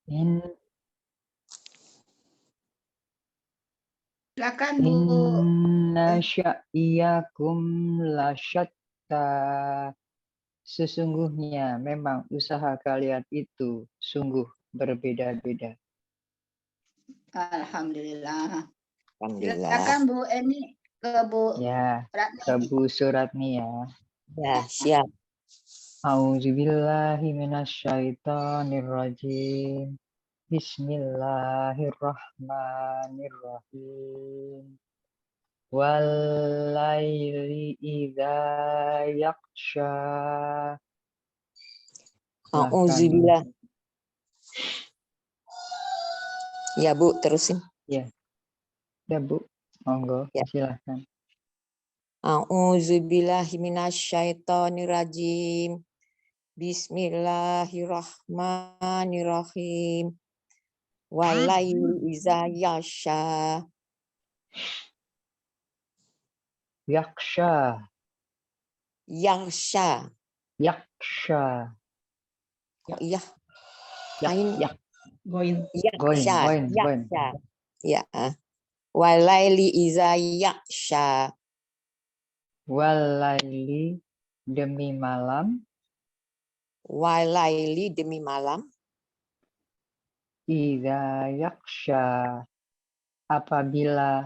In Silakan Bu. Inna syaiyakum lasyatta. Sesungguhnya memang usaha kalian itu sungguh berbeda-beda. Alhamdulillah. Alhamdulillah. Silakan Bu Eni ke Bu Ya, Ratni. ke Bu Suratni ya. Ya, siap. A'udzubillahi minasyaitonirrajim. Bismillahirrahmanirrahim. Walaili idza yaksha. Auzubillah. Ya, Bu, terusin. Ya, ya Bu, monggo Ya. silahkan. A'udzubillahi minasyaitonirrajim. Bismillahirrahmanirrahim. Walaili iza yasha. Yaksha, Yaksha. yaksha, Kok iya? yak, Ain. yak, Goin. Yaksha. goin. Yaksha. Ya. Walaili iza yaksha. Walaili demi malam, Walaili demi malam. idza yaksha, apabila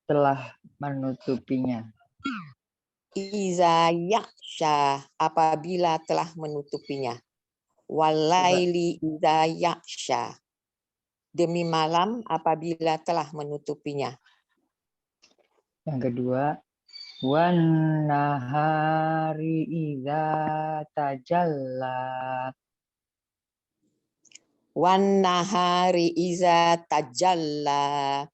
telah menutupinya. Iza yaksha, apabila telah menutupinya. Walaili iza yaksha, demi malam apabila telah menutupinya. Yang kedua, wan nahari idza tajalla. Wan nahari iza tajalla.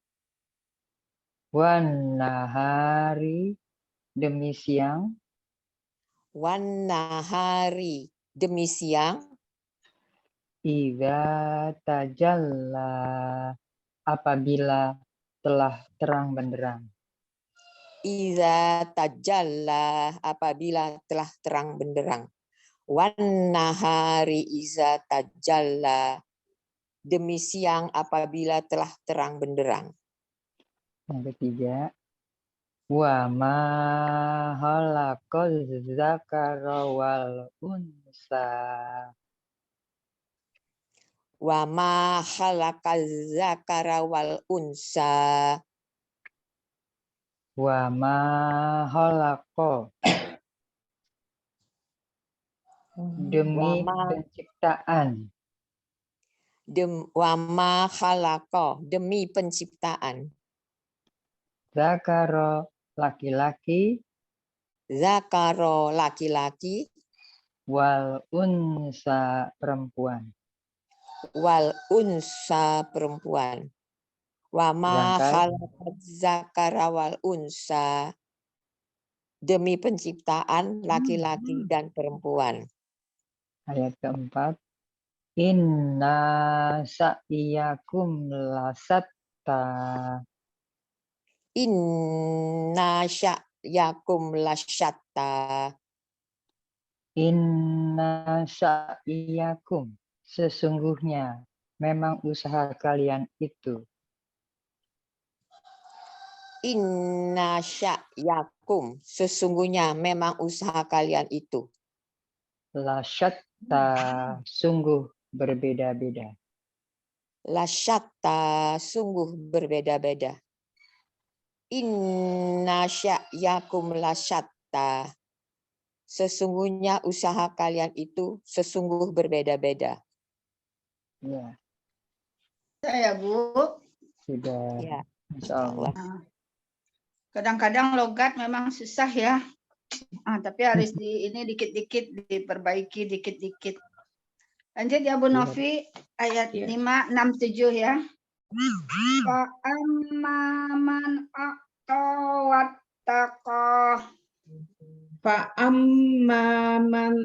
Wan nahari demi siang, Wan nahari demi siang. idza tajalla, apabila telah terang benderang. Iza tajalla, apabila telah terang benderang. Wan nahari iza tajalla, demi siang apabila telah terang benderang. Yang ketiga, wa ma khalaqaz zakara wal unsa. Wa ma khalaqaz zakara wal unsa. Wa ma khalaqa, demi Wa ma- penciptaan. Wa ma khalaqa, demi penciptaan. Zakara laki-laki, Zakaro laki-laki, wal unsa perempuan. wal unsa perempuan. Wa ma Sedangkan khalaqaz zakara wal unsa, demi penciptaan laki-laki dan perempuan. ayat keempat, inna sa'iyakum lasatta. Inna sya'yakum lasyatta. Inna sa'iyakum, sesungguhnya memang usaha kalian itu. Inna sya'yakum, sesungguhnya memang usaha kalian itu. Lasyatta, sungguh berbeda-beda. Lasyatta, sungguh berbeda-beda. Inna sya'yakum lasyatta, sesungguhnya usaha kalian itu sesungguh berbeda-beda. Ya, Saya Bu. sudah. Ya, Insya Allah. Kadang-kadang logat memang susah ya. Tapi harus ini dikit-dikit diperbaiki dikit-dikit. Lanjut ya Bu Novi, ayat 5, 6, 7 ya. Fa amman wattaqah. Fa amman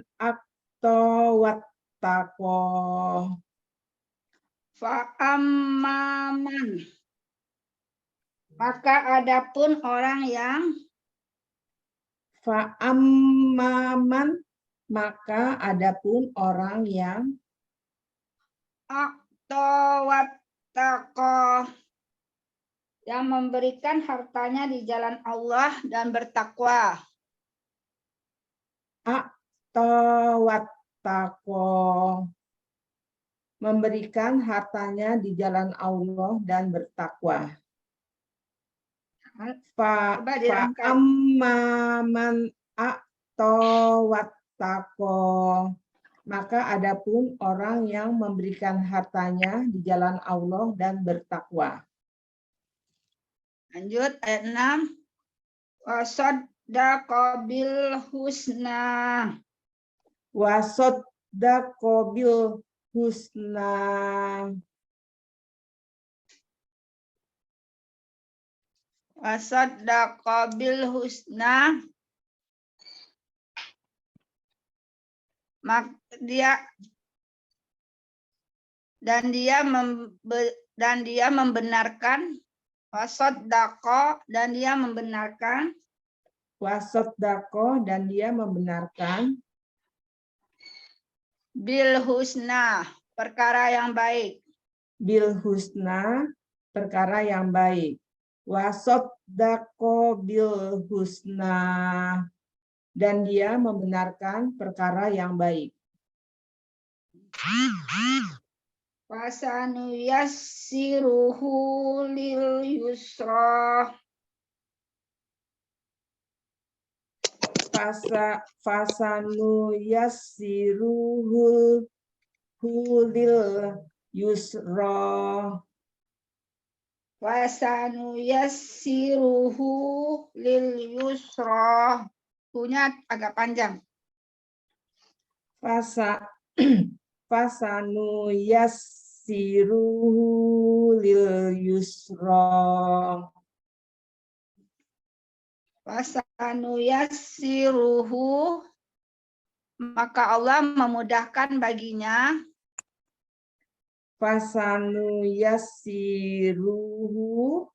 wattaqah. Fa amman. Maka adapun orang yang Fa amman, maka adapun orang yang a'ta wattaqa, yang memberikan hartanya di jalan Allah dan bertakwa. Wattaqo, memberikan hartanya di jalan Allah dan bertakwa. Coba dirangkai. Amman wattaqo, maka adapun orang yang memberikan hartanya di jalan Allah dan bertakwa. Lanjut ayat 6. Wasaddaqa bil husna. Wasaddaqa bil husna, Wasaddaqa bil husna. Dan dia membenarkan, wasaddaqa, dan dia membenarkan, wasaddaqa, dan dia membenarkan, bil husna, perkara yang baik. bil husna, perkara yang baik. Wasaddaqa bil husna, dan dia membenarkan perkara yang baik. Fasanuyassiruhu lil yusra. Fasanuyassiruhu lil yusra. Fasanuyassiruhu lil yusra. Punya agak panjang. Fasanuyassiruhu lil yusra. Fasanuyassiruhu, maka Allah memudahkan baginya. Fasanuyassiruhu,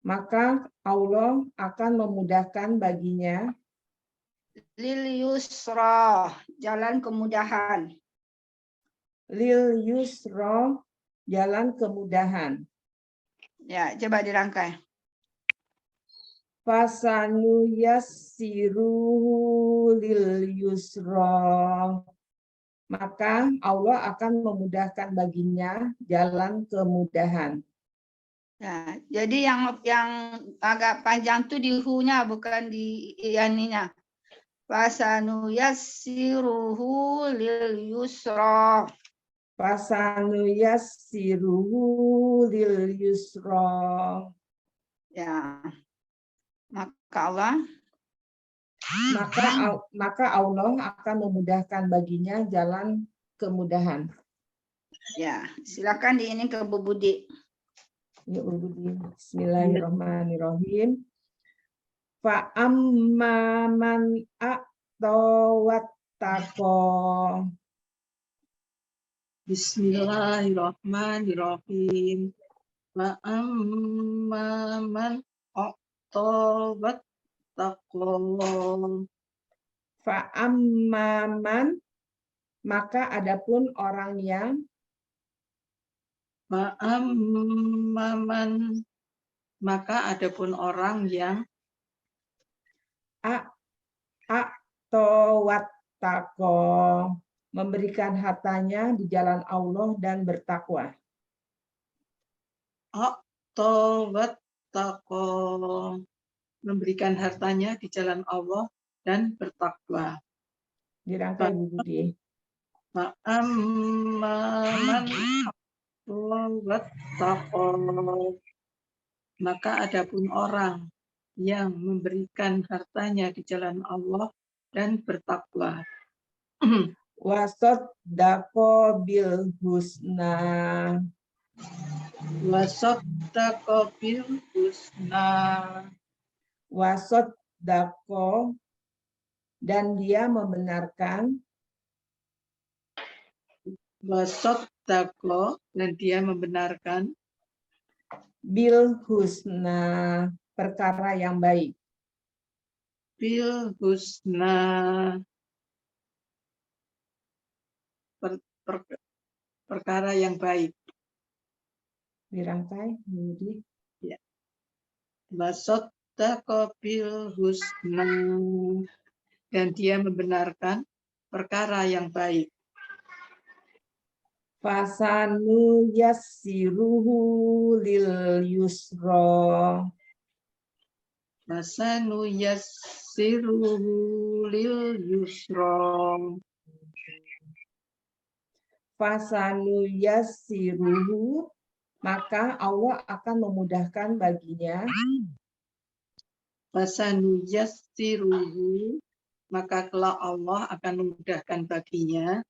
maka Allah akan memudahkan baginya. Lil yusra, jalan kemudahan. Lil yusra, jalan kemudahan. Ya, coba dirangkai. Fasanuyassiruhu lil yusra, maka Allah akan memudahkan baginya jalan kemudahan. Ya, jadi yang agak panjang tuh di hu-nya, bukan di ininya. Fasanuyassiruhu lil yusra. Fasanuyassiruhu lil yusra. Ya. Maka Allah akan memudahkan baginya jalan kemudahan. ya, silakan di ini ke Bu Budi. Ya, Bu Budi. Bismillahirrahmanirrahim. Fa amma man a'ta wattaqa. Bismillahirrahmanirrahim. Wa amma man a'ta wattaqa. Fa amma man, maka adapun orang yang, Wa amma man, maka adapun orang yang a'ta wattaqa, memberikan hartanya di jalan Allah dan bertakwa. a'ta wattaqa, memberikan hartanya di jalan Allah dan bertakwa. Dirangkai Bu Budi. Wa amma man wattaqa, maka adapun orang yang memberikan hartanya di jalan Allah dan bertakwa. Wasaddaqa bil husna. Wasaddaqa bil husna, Wasaddaqa, dan dia membenarkan, wasaddaqa, dan dia membenarkan, bil husna, perkara yang baik. bil husna, perkara yang baik. Dirangkai, Budi. Wasaddaqa bil husna, dan dia membenarkan perkara yang baik. Fasanu yassiruhu lil yusra. Masanu yassiruhu lil yusra. Fasanu yassiruhu, maka Allah akan memudahkan baginya. Masanu yassiruhu, maka kelak Allah akan memudahkan baginya.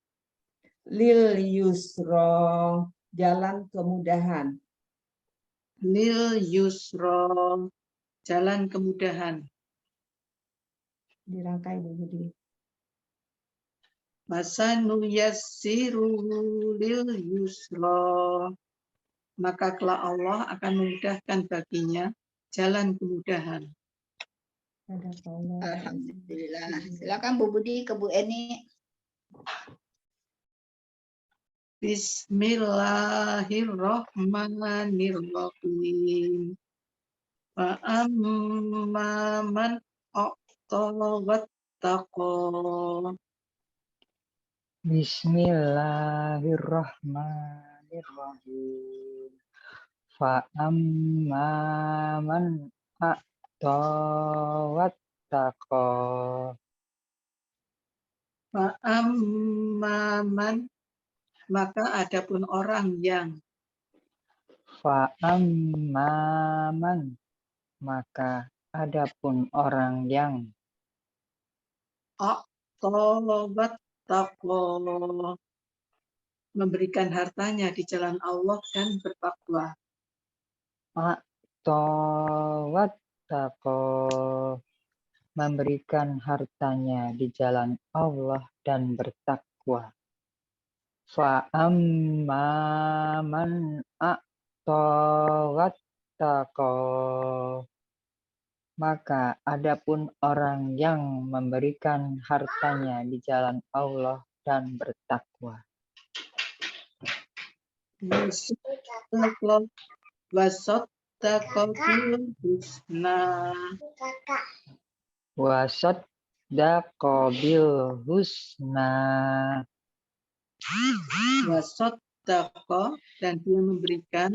Lil yusra, jalan kemudahan. Lil yusra, jalan kemudahan. Dirangkai, Bu Budi. Masanu yassiruhu lil yusra, maka kelak Allah akan memudahkan baginya jalan kemudahan. Alhamdulillah. Silakan Bu Budi ke Bu Eni. Bismillahirrahmanirrahim. Wa amma man a'ta wattaqa. Bismillahirrahmanirrahim. Fa amma man a'ta wattaqa. Wa amma man, maka adapun orang yang. Fa amma man, maka adapun orang yang. A'ta wattaqa, memberikan hartanya di jalan Allah dan bertakwa. A'ta wattaqa, memberikan hartanya di jalan Allah dan bertakwa. Fa amma man a'ta wattaqa, maka adapun orang yang memberikan hartanya di jalan Allah dan bertakwa. Wasaddaqa bil husna, Wasaddaqa bil husna, wasaddaqa, dan dia memberikan.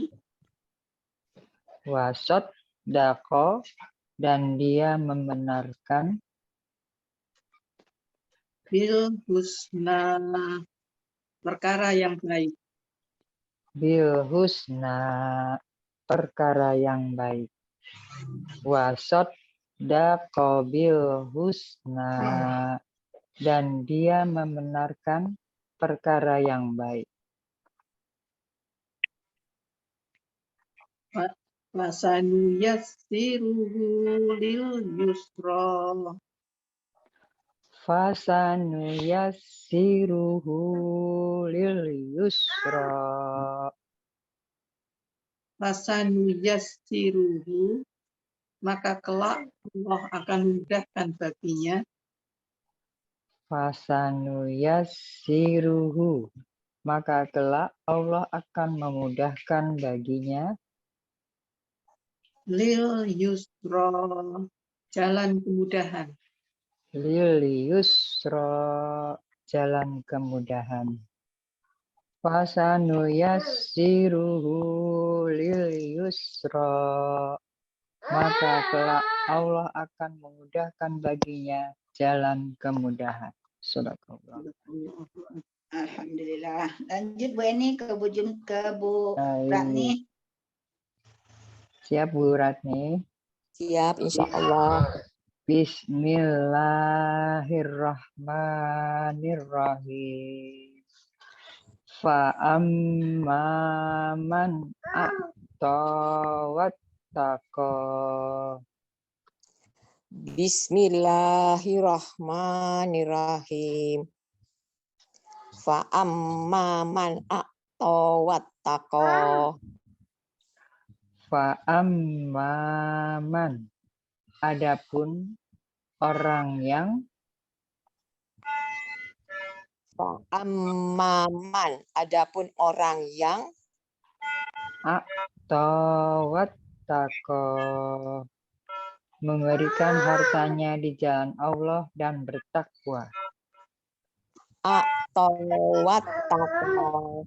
wasaddaqa, dan dia membenarkan. Bil husna, perkara yang baik. Bil husna, perkara yang baik. Wasaddaqa bil husna, dan dia membenarkan perkara yang baik. Wasanu yassiruhu lil yusra, Fasanu yassiruhu lil yusra. fasanu yassiruhu, maka kelak Allah akan memudahkan baginya. Fasanu yassiruhu, maka kelak Allah akan memudahkan baginya. Lil yusra, jalan kemudahan. Lil yusra, jalan kemudahan. Fasanu yassiruhu lil yusra, maka kelak Allah akan memudahkan baginya jalan kemudahan. Sadaqallah. Alhamdulillah. Lanjut Bu Eni ke Bu Baik. Ratni. Siap Bu Ratni? Siap, insya Allah. Bismillahirrahmanirrahim. Fa amma man a'ta wattaqa. Bismillahirrahmanirrahim. Fa amma man a'ta wattaqa. Fa amma man, adapun orang yang. Fa'amman, adapun orang yang A'tawattaqo, memberikan hartanya di jalan Allah dan bertakwa. a'tawattaqo,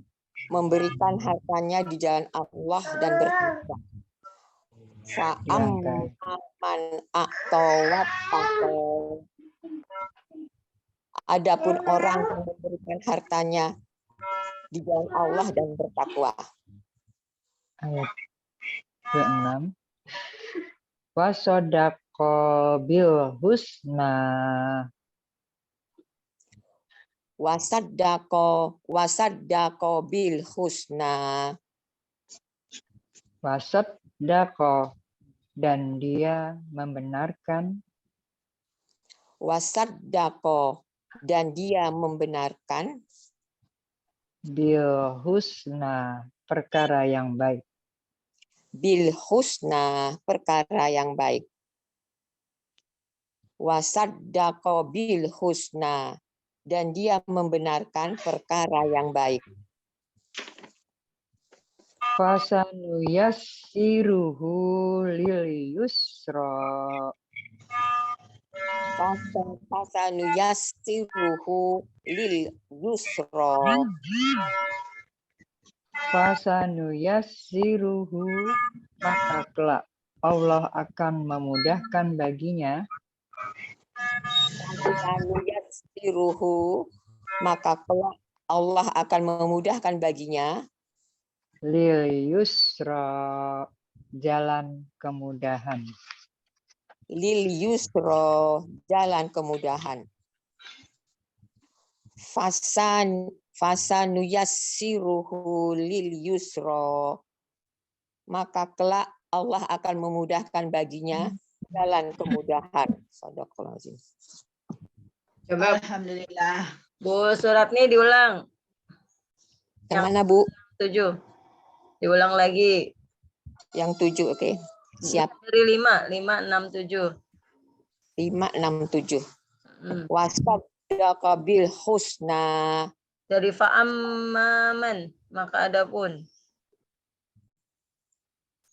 memberikan hartanya di jalan Allah dan bertakwa. Hilangkan. Fa'amman a'tawattaqo, adapun orang yang memberikan hartanya di jalan Allah dan bertakwa. Ayat ke-6. Wasodaqo bil husna, Wasaddaqo bil husna, wasaddaqo, dan dia membenarkan, wasaddaqo, dan dia membenarkan, bil husna, perkara yang baik. bil husna, perkara yang baik. Wasaddaqo bil husna, dan dia membenarkan perkara yang baik. Fasanuyassiruhu lil yusra, Fasanuyassiruhu lil yusra, fasanuyassiruhu, maka kelak Allah akan memudahkan baginya, fasanuyassiruhu, maka kelak Allah akan memudahkan baginya, lil yusra, jalan kemudahan. lil yusra, jalan kemudahan. Fasanuyassiruhu lil yusra, maka kelak Allah akan memudahkan baginya jalan kemudahan. Shadaqallahul. Coba Alhamdulillah. Bu Suratni diulang. Yang mana, Bu? 7. Diulang lagi. Yang 7, oke. Siap. Dari 5, 6, 7. 5, 6, 7. Wasaddaqa bil husna. Dari fa'amman, maka adapun.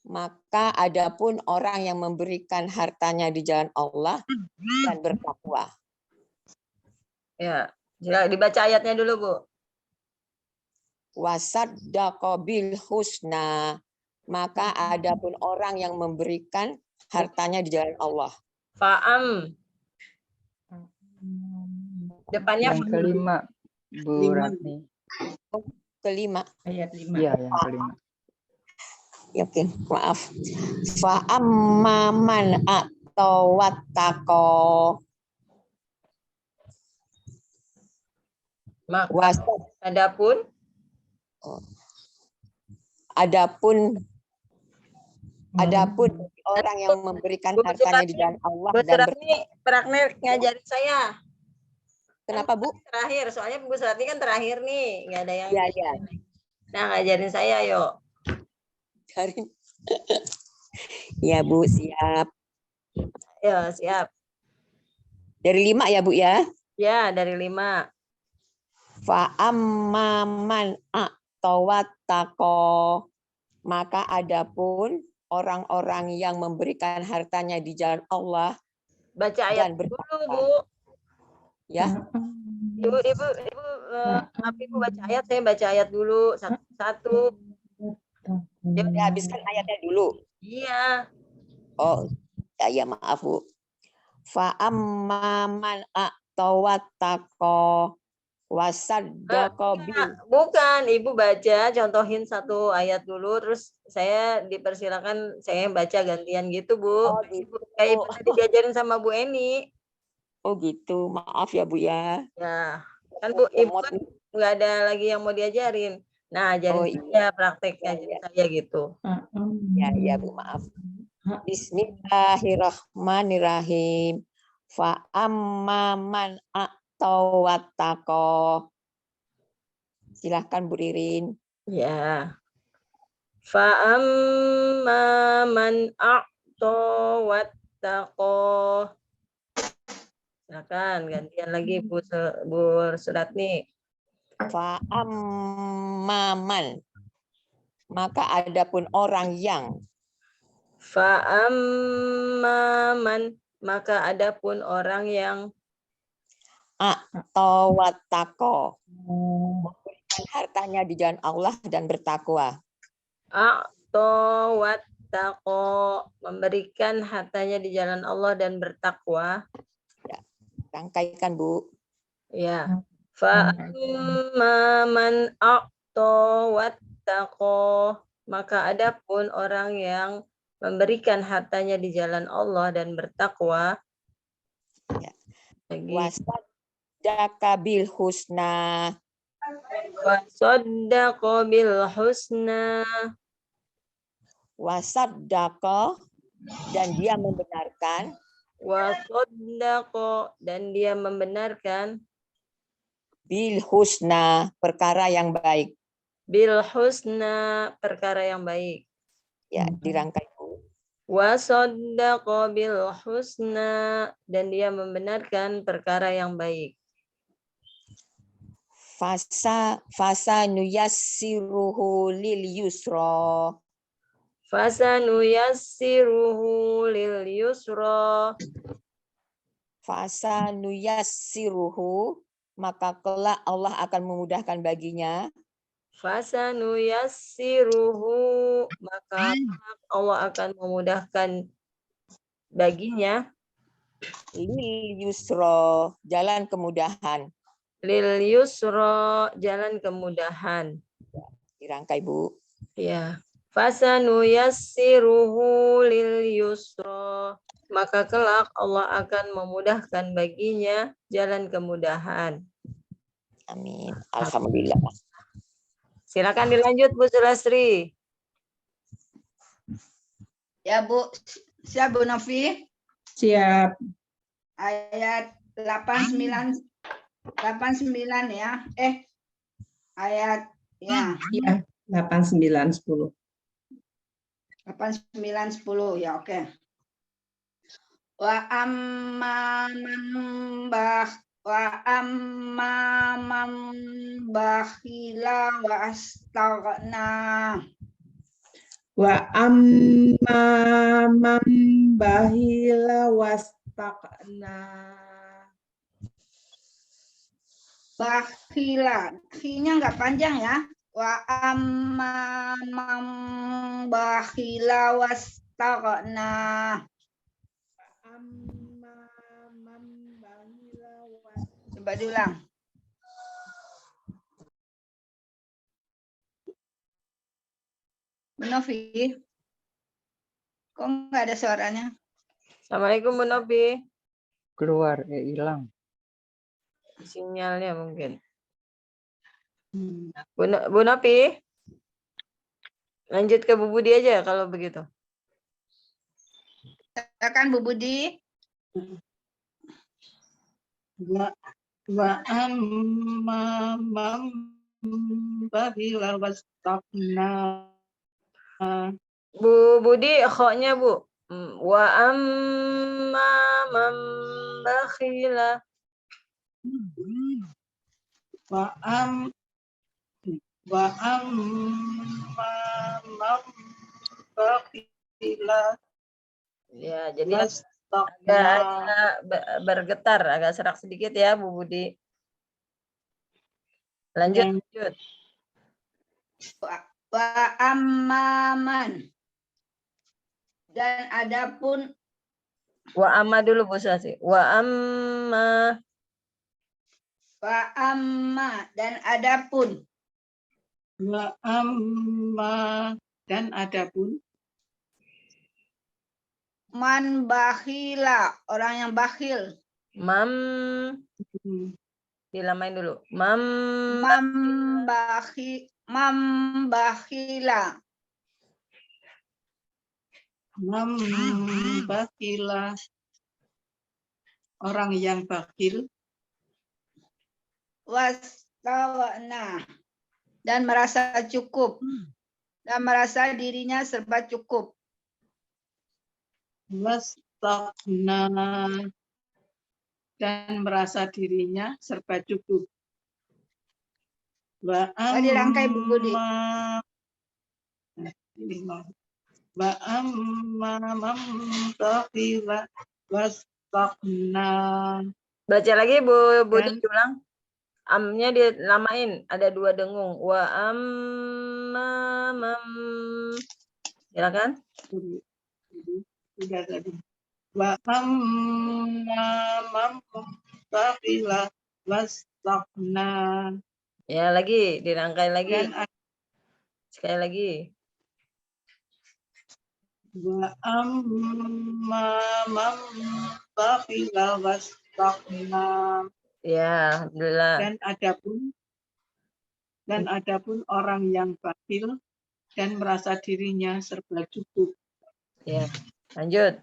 Maka adapun orang yang memberikan hartanya di jalan Allah dan bertakwa. Ya, dibaca ayatnya dulu, Bu. Wasaddaqa bil husna, maka adapun orang yang memberikan hartanya di jalan Allah. Fa'am. Depannya Yang kelima, Bu Ratni. Kelima. Ayat 5. Iya, yang kelima. Ya, oke, maaf. Fa'amman a'tawattaqo. maka adapun orang yang memberikan Bu hartanya di Suratni, jalan Allah Bu dan Suratni praktek ngajarin saya. Kenapa, Bu? Terakhir, soalnya Bu Suratni kan terakhir nih, nggak ada yang. Ya, ya. Nah, ngajarin saya, yuk. Karin. Ya, Bu, siap. Ya, siap. Dari 5 ya, Bu ya. Ya, dari 5. Fa'amman a'tawattaqo, maka adapun orang-orang yang memberikan hartanya di jalan Allah Baca ayat dan dulu, bertakwa. Bu. Ya. Ibu, maaf Ibu baca ayat, saya baca ayat dulu satu-satu. Dihabiskan ayatnya dulu. Iya. Oh, ya maaf, Bu. Fa'amman a'tawattaqo wasaddaqa bil. Bukan, Ibu baca, contohin satu ayat dulu, terus saya dipersilakan saya baca gantian gitu, Bu. Oh, gitu. Kayak Ibu tadi diajarin sama Bu Eni. Oh gitu, maaf ya, Bu ya. Ya, kan Bu, Ibu kan nggak ada lagi yang mau diajarin. Nah, ajarin saya prakteknya saya gitu. Ya, Bu, maaf. Bismillahirrahmanirrahim. Fa'amman a'tawattaqo. Silahkan Bu Ririn. Ya. Fa'amma man a'tawattaqo. Silakan gantian lagi Bu Suratni. Fa'amman, maka adapun orang yang Fa'amman, maka adapun orang yang a'tawattaqo, memberikan hartanya di jalan Allah dan bertakwa. a'tawattaqo, memberikan hartanya di jalan Allah dan bertakwa. Rangkaikan, Bu. Ya. Fa'amman a'tawattaqo, maka adapun orang yang memberikan hartanya di jalan Allah dan bertakwa. Ya. Lagi. Wasaddaqa bil husna, Wasaddaqa bil husna. wasaddaqa, dan dia membenarkan, Wasaddaqa, dan dia membenarkan, bil husna, perkara yang baik. bil husna, perkara yang baik. Ya, dirangkai, Bu. Wasaddaqa bil husna, dan dia membenarkan perkara yang baik. Fasa nuyassiruhu lil yusra, Fasanuyassiruhu lil yusra. fasa nuyassiruhu, maka kelak Allah akan memudahkan baginya, Fasanuyassiruhu, maka Allah akan memudahkan baginya, lil yusra, jalan kemudahan. lil yusra, jalan kemudahan. Dirangkai, Bu. Ya. Fasanuyassiruhu lil yusra, maka kelak Allah akan memudahkan baginya jalan kemudahan. Amin. Alhamdulillah. Silakan dilanjut, Bu Sulastri. Ya Bu, siap Bu Novi? Siap. Ayat 89 ya. Ayat ya Ya, 8, 9, 10. 8, 9, 10 ya, oke. Wa amma man bakhila wa astaghna. Wa amma man bahila wastaqna. Bakhila, khi-nya nggak panjang ya. Wa amma man bakhila wastaghna. Amma man bahila Coba diulang. Bu Novi, kok nggak ada suaranya? Assalamualaikum Bu Novi. Keluar, hilang. Sinyalnya mungkin. Bu Novi, lanjut ke Bu Budi aja kalau begitu. Silakan Bu Budi. Wa amma man bakhila wastaqna. Bu Budi, kho-nya Bu. Wa amma man bakhila. Wa amma man bakhila Ya, jadi wastaqna. agak bergetar, agak serak sedikit ya Bu Budi. Lanjut. Wa amman. Dan adapun Wa amma dulu Bu Sasi. Wa amma. dan adapun Wa amma, dan adapun man bakhila, orang yang bakhil. Mam. Dilamain dulu. Mam Bakhila. man bakhila, orang yang bakhil, Wastaghna, dan merasa cukup. Dan merasa dirinya serba cukup. wastaqna, dan merasa dirinya serba cukup. Wa dirangkai Bu Budi. Wa amma man bakhila wastaghna. Baca lagi Bu Budi, Dan ulang. Amnya dinamain, ada 2 dengung. Wa ammam. Silakan. sudah tadi. Wa amma man bakhila wastaghna. Ya, lagi dirangkai lagi. Dan Sekali lagi. wa amma man bakhila wastaghna. Ya, alhamdulillah. Dan adapun orang yang bakhil dan merasa dirinya serba cukup. Ya, lanjut.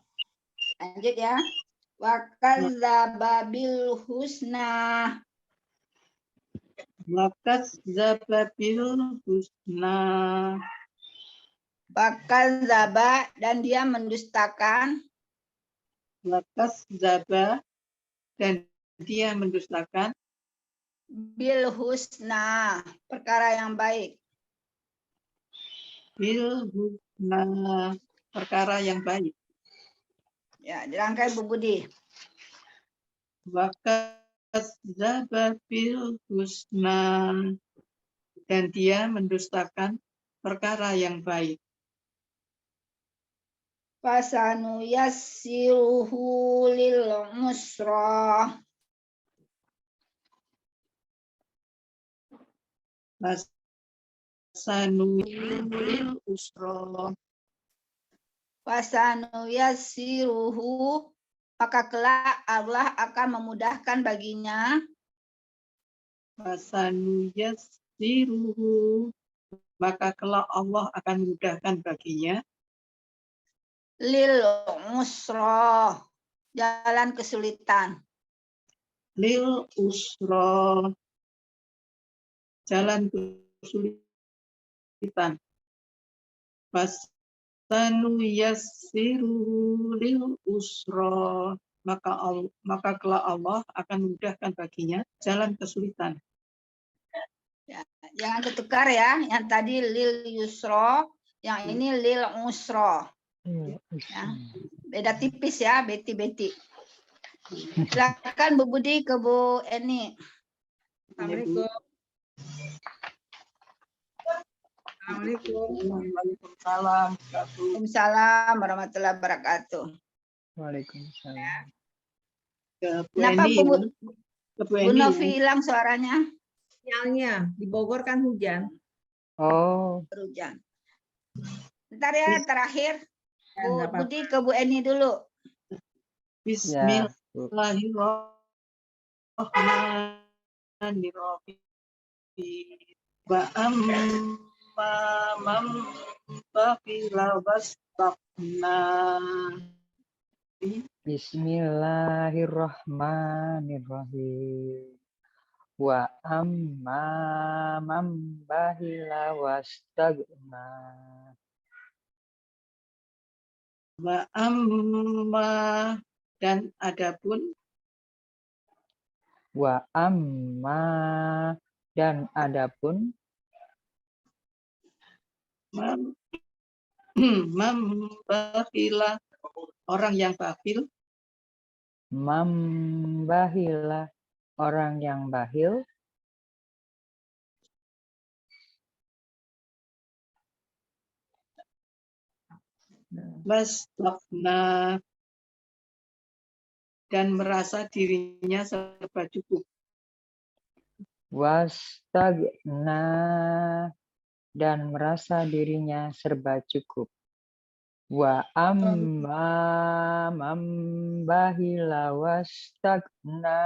Lanjut ya. Wa kadzdzaba bil husna. Wakas zababil husna. Wa kadzdzaba dan dia mendustakan. Wakas zaba dan dia mendustakan. Bil husna, perkara yang baik. Bil husna, perkara yang baik. Ya, dirangkai Bu Budi. Wakas zababil husna dan dia mendustakan perkara yang baik. Fasanu yassiruhu lil musra. Fasanulil usra. Fasanu yassiruhu, maka kelak Allah akan memudahkan baginya. Fasanuyassiruhu, maka kelak Allah akan memudahkan baginya. Lil musra, jalan kesulitan. Lil usra, jalan kesulitan. Fasanuyassiruhu lil usra, maka kelak Allah akan memudahkan baginya jalan kesulitan. Ya, jangan ketukar ya, yang tadi lil yusra, yang ini lil usra. Ya, beda tipis ya, Beti. Silakan Bu Budi ke Bu Eni. Assalamualaikum. Assalamualaikum. Waalaikumsalam. Waalaikumsalam warahmatullahi wabarakatuh. Waalaikumsalam. Ke Bu Kenapa Eni, Bu Novi hilang suaranya? Sinyalnya di Bogor kan hujan. Oh, Berhujan. Bentar ya, terakhir. Ya, Bu nggak apa-apa. Budi ke Bu Eni dulu. ya. Bu. Bismillahirrahmanirrahim. Wa amma man bakhila wastaghna. Bismillahirrahmanirrahim. Wa amma man bahila wastagna. Wa amma, dan adapun. Wa amma, dan adapun. Man bakhila, orang yang bakhil. Membahila, orang yang bahil. Wastaghna, dan merasa dirinya serba cukup. Wastagna, dan merasa dirinya serba cukup. Wa amma membahila wastagna,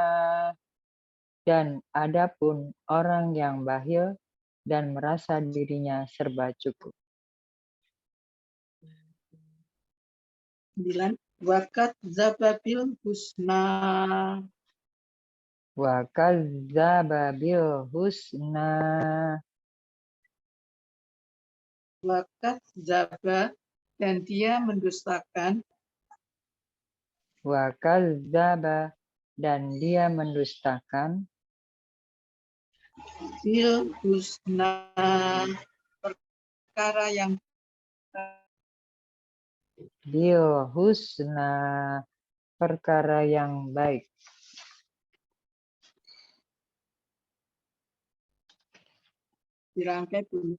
dan adapun orang yang bahil dan merasa dirinya serba cukup. 9. Wakat zababil husna. Wa kadzdzaba bil husna. Wakat zaba, dan dia mendustakan. Wa kadzdzaba, dan dia mendustakan. bil husna, perkara yang Bil husna, perkara yang baik. dirangkai Bu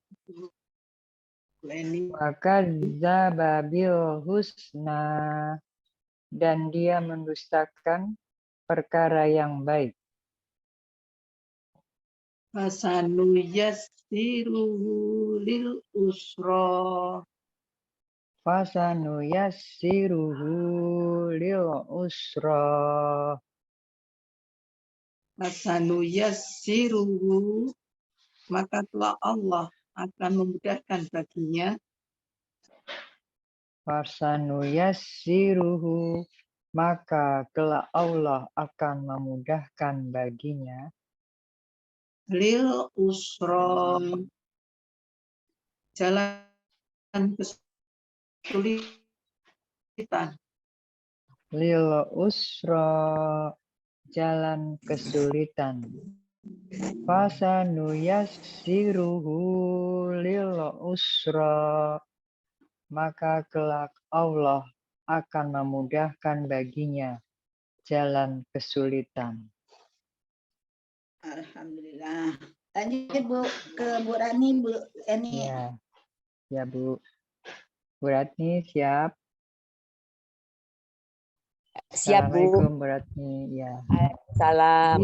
Leni. Wa kadzdzaba bil husna, dan dia mendustakan perkara yang baik. Fasanu yassiruhu lil usra. Fasanu yassiruhu lil usra. Fasanu yassiruhu, maka telah Allah akan memudahkan baginya. Fasanu yassiruhu, maka kelak Allah akan memudahkan baginya. Lil usra, jalan kesulitan. Lil usra, jalan kesulitan. Fasanu yassiruhu lil usra, maka kelak Allah akan memudahkan baginya jalan kesulitan. Alhamdulillah. Lanjut Bu ke Bu Rani, Bu Eni. Ya, ya Bu. Bu Ratni siap. Siap, Bu. Assalamualaikum Bu Ratni. Ya. Salam.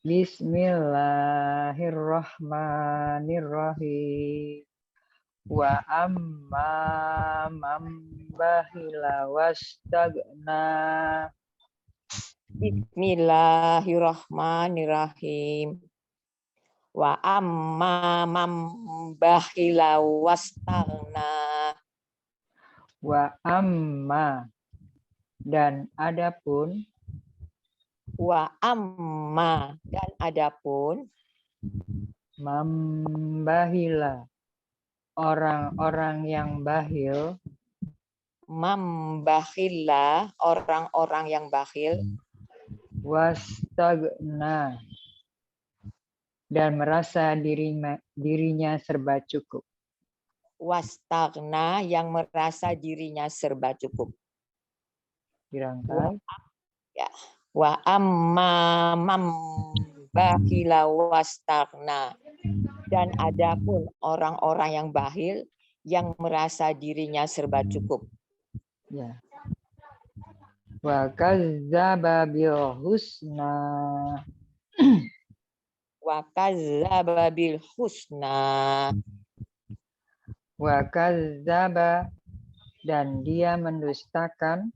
Bismillahirrahmanirrahim. Wa amma man bakhila wastagna. Bismillahirrahmanirrahim. Wa amma man bakhila wastaghna. Wa amma, dan adapun. Wa amma, dan adapun. Mambahila, orang-orang yang bahil. Mambakhila, orang-orang yang bakhil. Wastagna, dan merasa dirinya serba cukup. Wastaghna, yang merasa dirinya serba cukup. Dirangkai. Ya. Wa amma man bakhila wastaghna, dan adapun orang-orang yang bakhil yang merasa dirinya serba cukup. Ya. Wa kadzdzaba bil husna. Wa kadzdzaba bil husna. Wa kadzdzaba, dan dia mendustakan.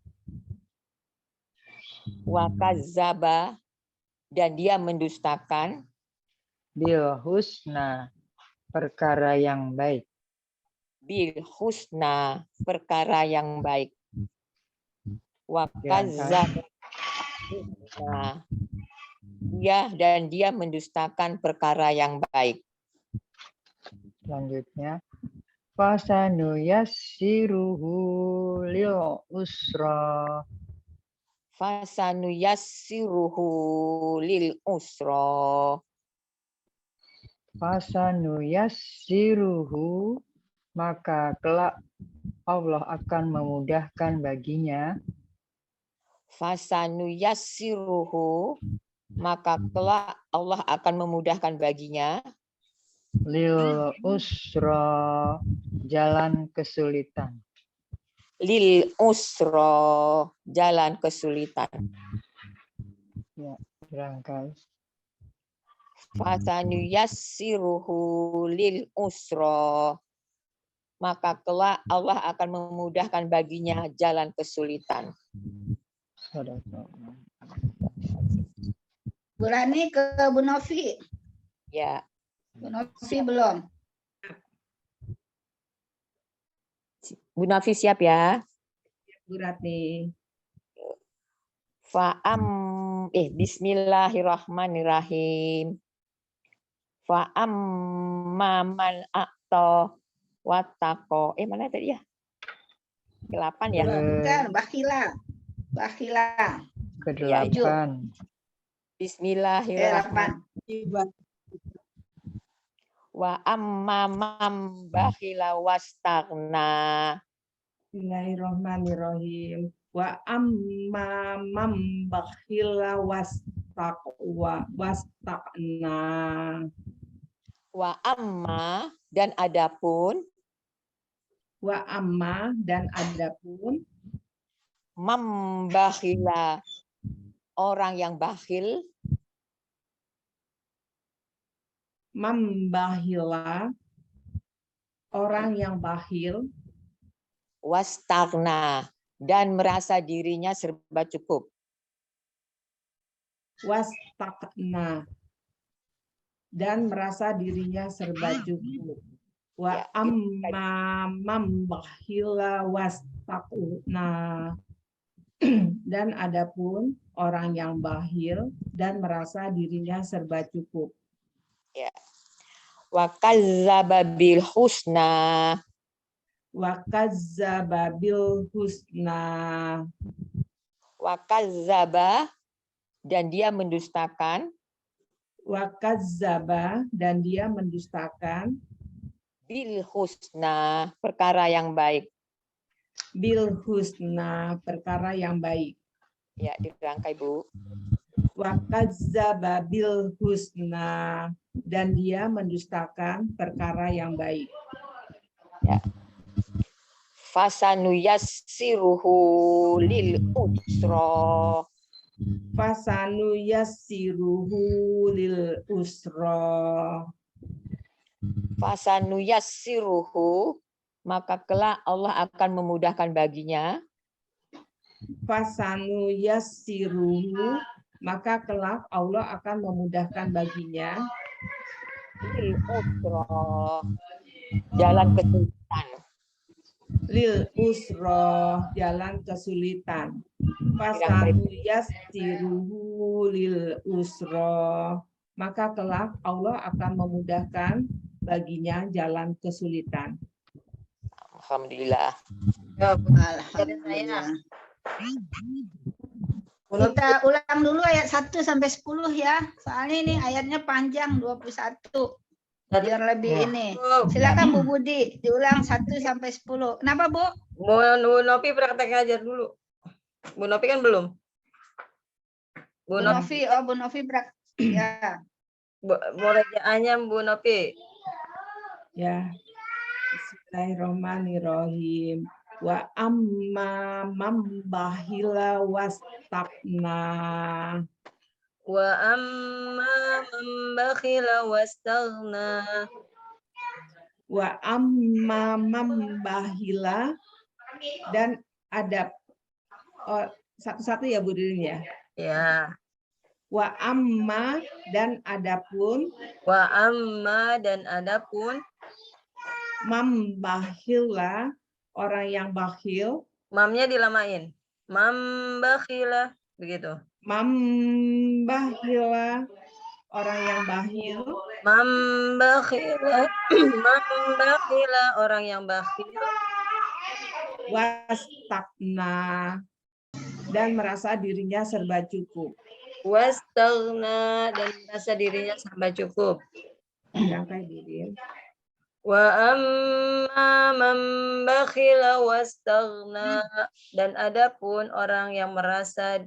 Wa kadzdzaba, dan dia mendustakan. Bil husna, perkara yang baik. Bil husna, perkara yang baik. Wa kadzdzaba, dan dia mendustakan perkara yang baik. Selanjutnya, fasanu yassiruhu lil usra. Fasanu yassiruhu lil usra. Fasanu yassiruhu, maka kelak Allah akan memudahkan baginya. Fasanu yassiruhu, maka kelak Allah akan memudahkan baginya. Lil usra, jalan kesulitan. Lil usra, jalan kesulitan. Ya, berangkat. Fasanu yassiruhu lil usra, maka kelak Allah akan memudahkan baginya jalan kesulitan. Bu Rani ke Bu Novi. Ya. Bu Novi belum. Bu Nafi siap ya? Bu Ratni. Bismillahirrahmanirrahim. Fa'amman a'ta wattaqo. Mana tadi ya? Ke-8 ya? Bukan, bakhila. Bakhila. Ke-8. Bismillahirrahmanirrahim. Wa amma man bakhila wastaghna. Bismillahirrahmanirrahim. Wa amma man bakhila wastaqna. Wa amma dan adapun Wa amma dan adapun man bakhila orang yang bakhil, membahila orang yang bakhil, wastaghna dan merasa dirinya serba cukup. wastaqna dan merasa dirinya serba cukup. Wa Ya, amma man bakhila wastaqna. Dan adapun orang yang bakhil dan merasa dirinya serba cukup. Ya. Wa kadzdzaba bil husna. Wa kadzdzaba bil husna. Wa kadzdzaba dan dia mendustakan. Wa kadzdzaba dan dia mendustakan. Bil husna perkara yang baik. Bil husna perkara yang baik. Ya, dirangkai Bu. Wa kadzdzaba bil husna dan dia mendustakan perkara yang baik. Ya. Fasanuyassiruhu lil usra. Fasanu yassiruhu lil usra. Fasanuyassiruhu maka kelak Allah akan memudahkan baginya. Fasanu yassiruhu maka kelak Allah akan memudahkan baginya. Lil usra jalan kesulitan. Lil usra jalan kesulitan. Fasanu yassiruhu lil usra maka kelak Allah akan memudahkan baginya jalan kesulitan. Alhamdulillah. Alhamdulillah. Kita ulang dulu ayat 1 sampai 10 ya. Soalnya ini ayatnya panjang 21. Biar lebih ini. Silakan Bu Budi diulang 1 sampai 10. Kenapa, Bu? Bu Nopi praktek ngajar dulu. Bu Nopi kan belum. Bu Novi, oh Bu Novi ya. Murojaahnya Bu Nopi. Ya. Bismillahirrahmanirrahim. Wa amma man bakhila wastaqna. Wa amma man bakhila wastaghna. Wa amma man bakhila dan ada satu-satu ya Bu Dirin ya. Ya. Wa amma dan adapun Wa amma dan adapun man bakhila orang yang bakhil. mamnya dilamain. Mam bakhila begitu. Man bakhila orang yang bakhil. Mam bakhila orang yang bakhil. Wastaqna dan merasa dirinya serba cukup. Wastaghna dan merasa dirinya serba cukup. Dirangkai Dirin. Wa amma man bakhila wastaghna dan adapun orang yang merasa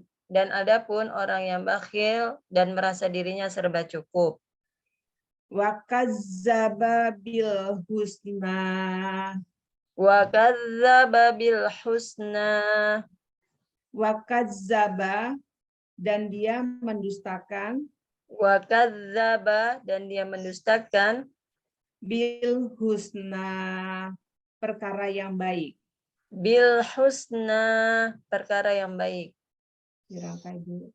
bakhil dan merasa dirinya serba cukup. Wa kadzdzaba bil husna. Wa kadzdzaba bil husna. Wa kadzdzaba dan dia mendustakan. Wa kadzdzaba dan dia mendustakan. Bil husna perkara yang baik. Bil husna perkara yang baik. Dirangkai dulu.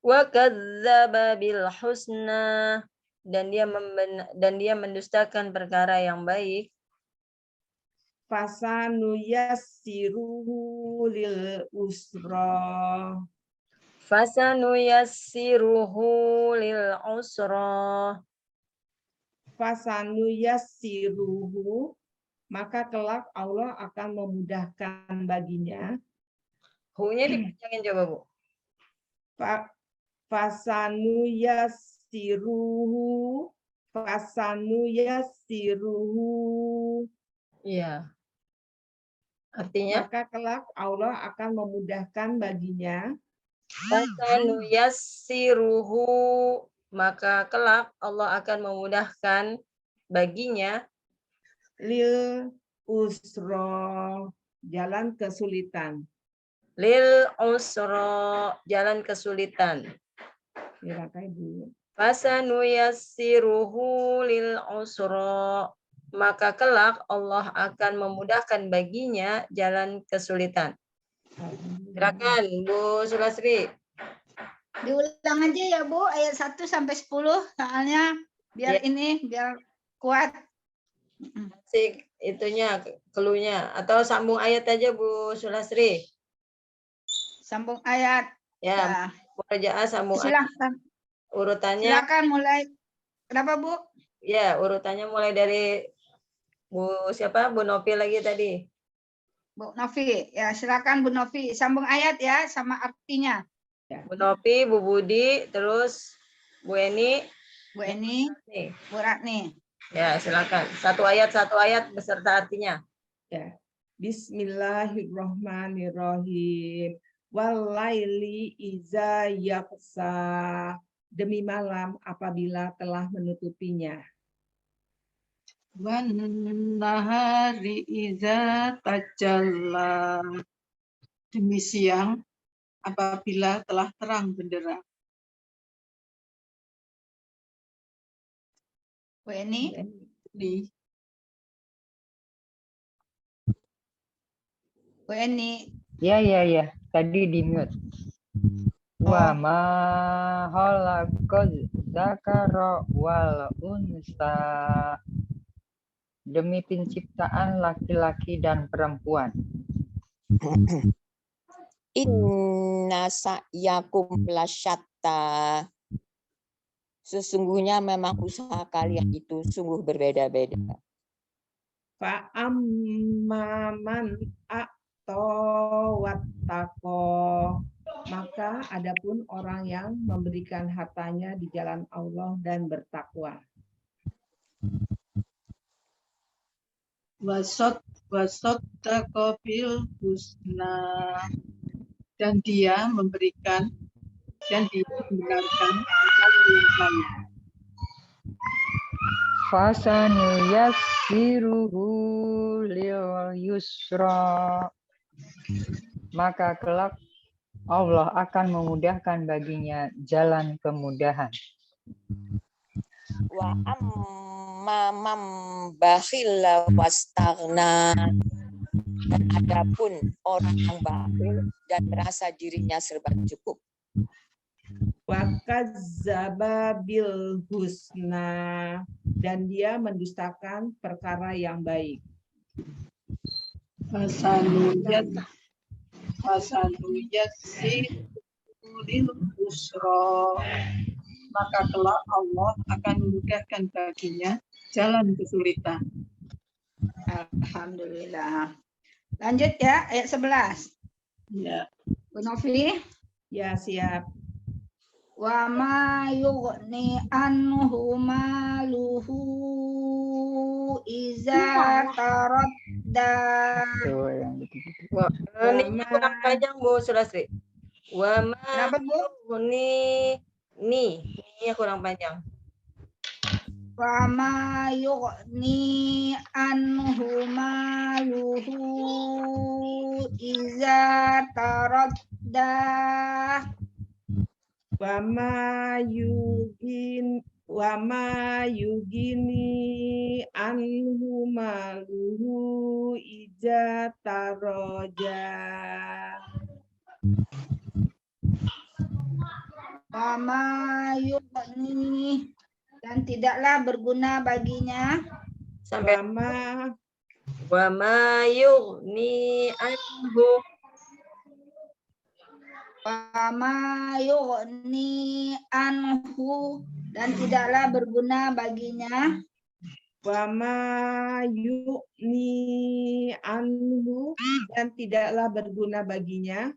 Wa kadzdzaba bil husna dan dia mendustakan perkara yang baik. Fasanu yassiruhu lil usra. Fasanu yassiruhu lil usra. Fasanu yassiruhu maka kelak Allah akan memudahkan baginya. Hu-nya dipanjangin coba Bu. Fasanu yassiruhu fasanu yassiruhu. Iya. Artinya Maka kelak Allah akan memudahkan baginya. fasanu yassiruhu, maka kelak Allah akan memudahkan baginya Lil usro, jalan kesulitan. lil usra, jalan kesulitan. Dirangkai dulu. Fasanu yassiruhu lil usra, maka kelak Allah akan memudahkan baginya jalan kesulitan. Silakan Bu Sulasri. Diulang aja ya Bu, ayat 1 sampai 10, soalnya biar Ya. ini biar kuat. Sik itunya keluhnya atau sambung ayat aja Bu Sulasri. Sambung ayat. Ya, Murojaah sambung ayat. Silakan. Urutannya Silakan mulai. Kenapa Bu? ya, urutannya mulai dari Bu siapa? Bu Novi lagi tadi. Bu Novi, ya silakan Bu Novi. Sambung ayat ya sama artinya. Bu Novi, Bu Budi, terus Bu Eni. Bu Eni, Nih. Bu Ratni. Ya, silakan. Satu ayat beserta artinya. Ya. Bismillahirrahmanirrahim. Walaili iza yaghsa. Demi malam apabila telah menutupinya. Wan nahari iza tajalla. Demi siang apabila telah terang benderang. Bu Eni, Ini Bu Eni. Ya. Tadi di mute. Wa ma khalaqaz dzakara wal unsa. Demi penciptaan laki-laki dan perempuan. Inna sa'yakum lasyatta. Sesungguhnya memang usaha kalian itu sungguh berbeda-beda. Fa'amman wattaqo. Maka adapun orang yang memberikan hartanya di jalan Allah dan bertakwa. wasot bil husna, dan dia memberikan dan dia membenarkan hal yang baik. Fasanu yassiruhu lil yusra. Maka kelak Allah akan memudahkan baginya jalan kemudahan. Wa amma man bakhila wastaghna. Dan adapun orang yang bakhil dan merasa dirinya serba cukup. Wa kazzaba bil husna. Dan dia mendustakan perkara yang baik. Fasanu yassirul usra, maka kelak Allah akan memudahkan baginya jalan kesulitan. Alhamdulillah. Lanjut ya, ayat 11. Ya. Bu Novi. Ya, siap. Wa ma yughni anhu maluhu iza taradda. Tuh, yang gitu-gitu. Ini kurang panjang Bu Sulasri. Wa ma Kenapa Bu? Ini kurang panjang. Wa ma yughni anhu maluhu iza taradda. Wa ma yugini anhu maluhu ija taroja. Wa ma yughni, dan tidaklah berguna baginya. Sampai wa ma yughni anhu. Wa ma yughni anhu, dan tidaklah berguna baginya. Wa ma yu'ni anhu, dan tidaklah berguna baginya.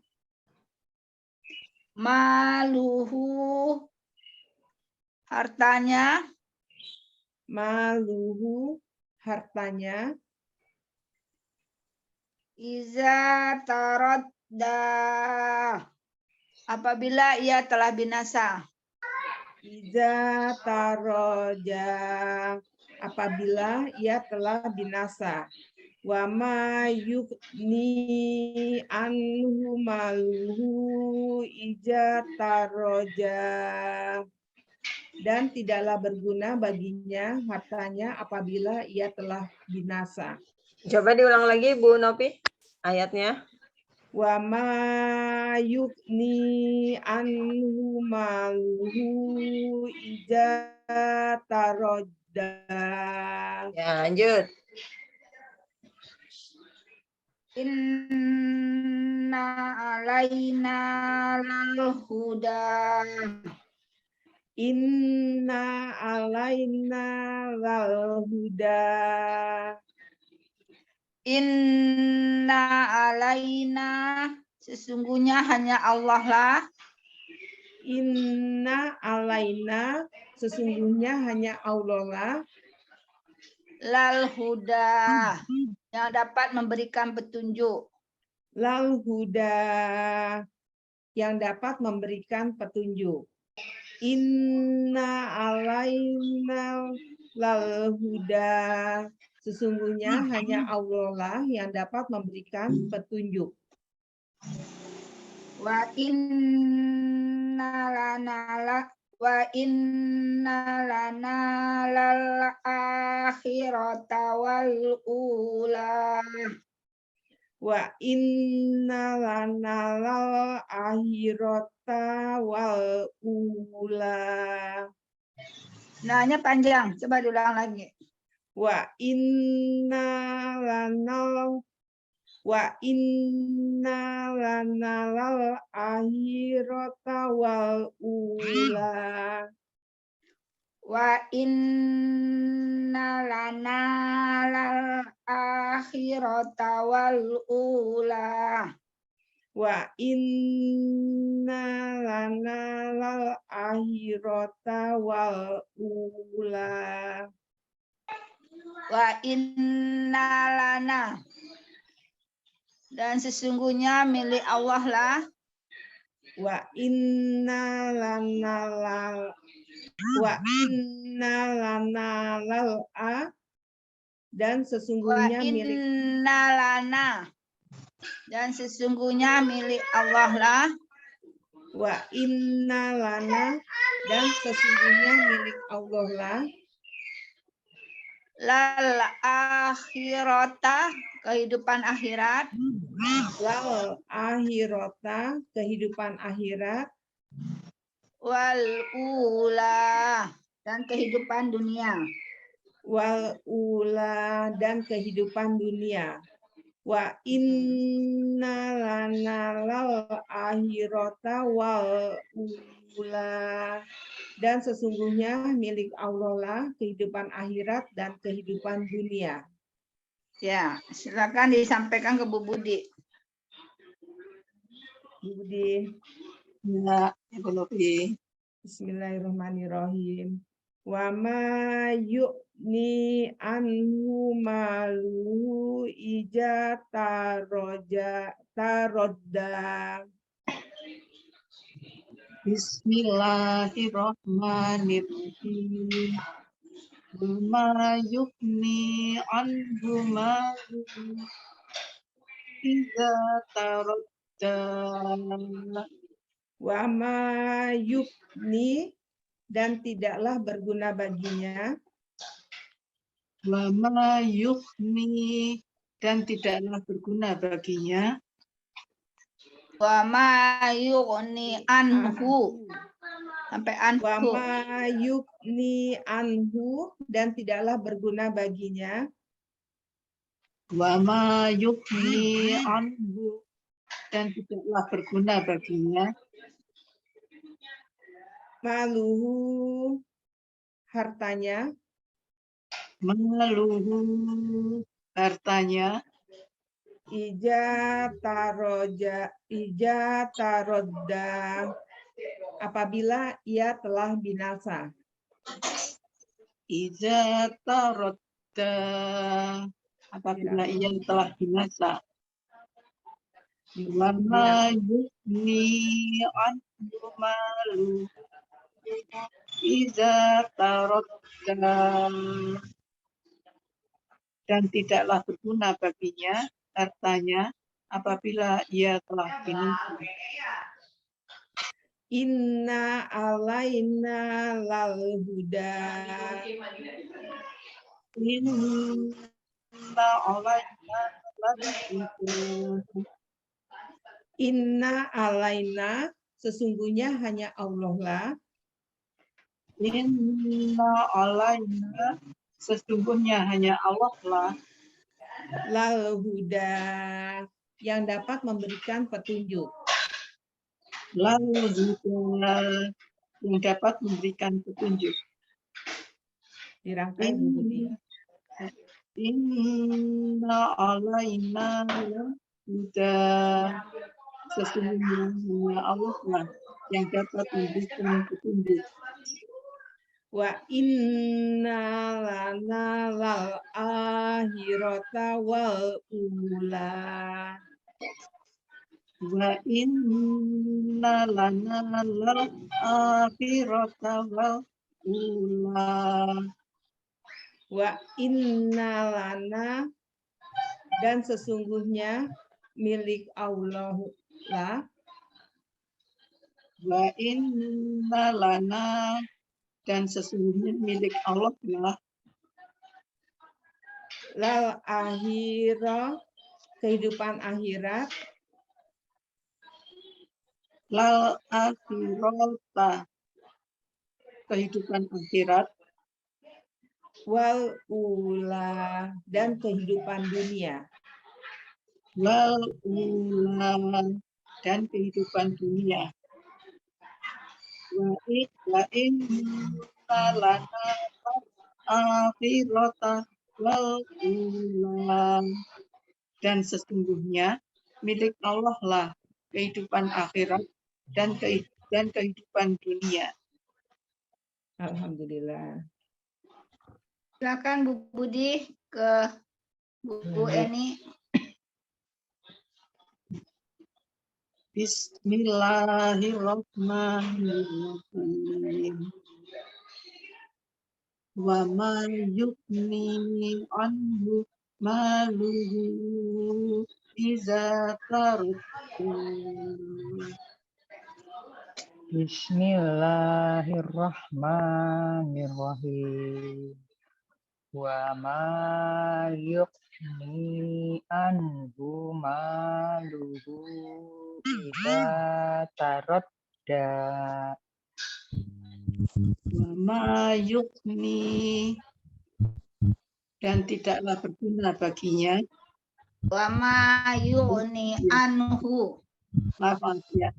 Maluhu, hartanya. maluhu, hartanya, iza taradda, apabila ia telah binasa. iza taroja, apabila ia telah binasa. Wa ma yugni anhu maluhu iza taroja, dan tidaklah berguna baginya hartanya apabila ia telah binasa. Coba diulang lagi Bu Nopi ayatnya. Wa ma yugni anhu maluhu iza tarodda. Ya, lanjut. Inna alaina lal huda. Inna alaina lal huda. Inna alaina, sesungguhnya hanya Allah lah. Inna alaina, sesungguhnya hanya Allah lah. Lal huda, yang dapat memberikan petunjuk. Lal huda, yang dapat memberikan petunjuk. Inna alaina lal huda, sesungguhnya hanya Allah lah yang dapat memberikan petunjuk. Wa inna lana lal akhirata wal ula. Wa inna lana lal akhirata wal ula. Nanya panjang, coba diulang lagi. Wa inna lana lal akhirata wal ula. Wa inna lana lal akhirata wal ula. Wa inna lana lal akhirata wal ula. Wa inna lana, dan sesungguhnya milik Allah lah. Wa inna lana lal a, dan Wa sesungguhnya milik inna lana, dan sesungguhnya milik Allah lah. wa inna lana, dan sesungguhnya milik Allah lah. Lal akhirata, kehidupan akhirat. Lal akhirata, kehidupan akhirat. Wal ula, dan kehidupan dunia. Wal ula, dan kehidupan dunia. Wa inna lana lal akhirata wal ula, dan sesungguhnya milik Allah lah kehidupan akhirat dan kehidupan dunia. Ya, silakan disampaikan ke Bu Budi. Bu Budi. Ya, Ibu Nopi. Bismillahirrahmanirrahim. Wa ma yu'ni anhu malu ija tarodda. Bismillahirrahmanirrahim. Ma yukni anhu malu iza tarodda. Wa ma yukni, dan tidaklah berguna baginya. Wa ma yukni, dan tidaklah berguna baginya. Wa ma yughni anhu, sampai Wa anhu. ma yukni anhu, dan tidaklah berguna baginya. Wa ma yukni anhu, dan tidaklah berguna baginya. Maluhu, hartanya. Maluhu, hartanya. Ija tarodda, apabila ia telah binasa. Iza tarodda, apabila ia telah binasa. Wa ma yughni anhu maluhu iza tarodda, dan tidaklah berguna baginya hartanya apabila ia telah binasa. Inna alaina lal huda. Inna alaina lal-huda. Inna alaina, sesungguhnya hanya Allah lah. Inna alaina, sesungguhnya hanya Allah lah. Lal huda, yang dapat memberikan petunjuk. Lal-huda, yang dapat memberikan petunjuk. Dirangkai Bu Budi. Inna alaina lal-huda, sesungguhnya hanya Allah lah yang dapat memberikan petunjuk. Wa inna lana lal akhirata wal ula. Wa inna lana lal akhirata wal ula. Wa inna lana, dan sesungguhnya milik Allah lah. Wa inna lana, dan sesungguhnya milik Allah lah. Lal akhirah, kehidupan akhirat. Lal akhirata, kehidupan akhirat. Wal ula, dan kehidupan dunia. Wal ula, dan kehidupan dunia. Wa inna lana akhirata wal ula, dan sesungguhnya milik Allah lah kehidupan akhirat dan kehidupan dunia. Alhamdulillah. Silakan Bu Budi ke Bu Eni. Bismillahirrahmanirrahim. Wa ma yughni anhu maluhu iza taradda. Bismillahirrahmanirrahim. Wa ma yughni anhu maluhu idza taradda. Wa ma yughni, dan tidaklah berguna baginya. Wa ma yughni anhu. Maaf ya.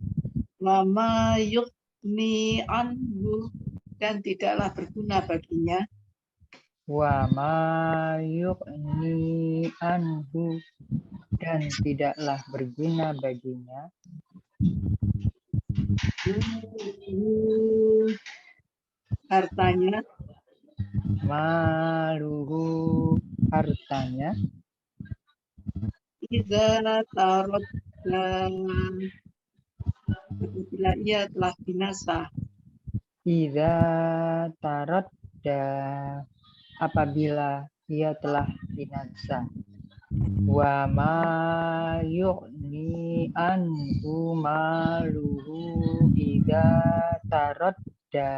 Wa ma yughni anhu, dan tidaklah berguna baginya. Wa ma yughni anhu, dan tidaklah berguna baginya. Hartanya. Maluhu, hartanya. Iza taradda, apabila ia telah binasa. Idza taradda, apabila ia telah binasa. Wa ma yughni anhu maluhu idza taradda,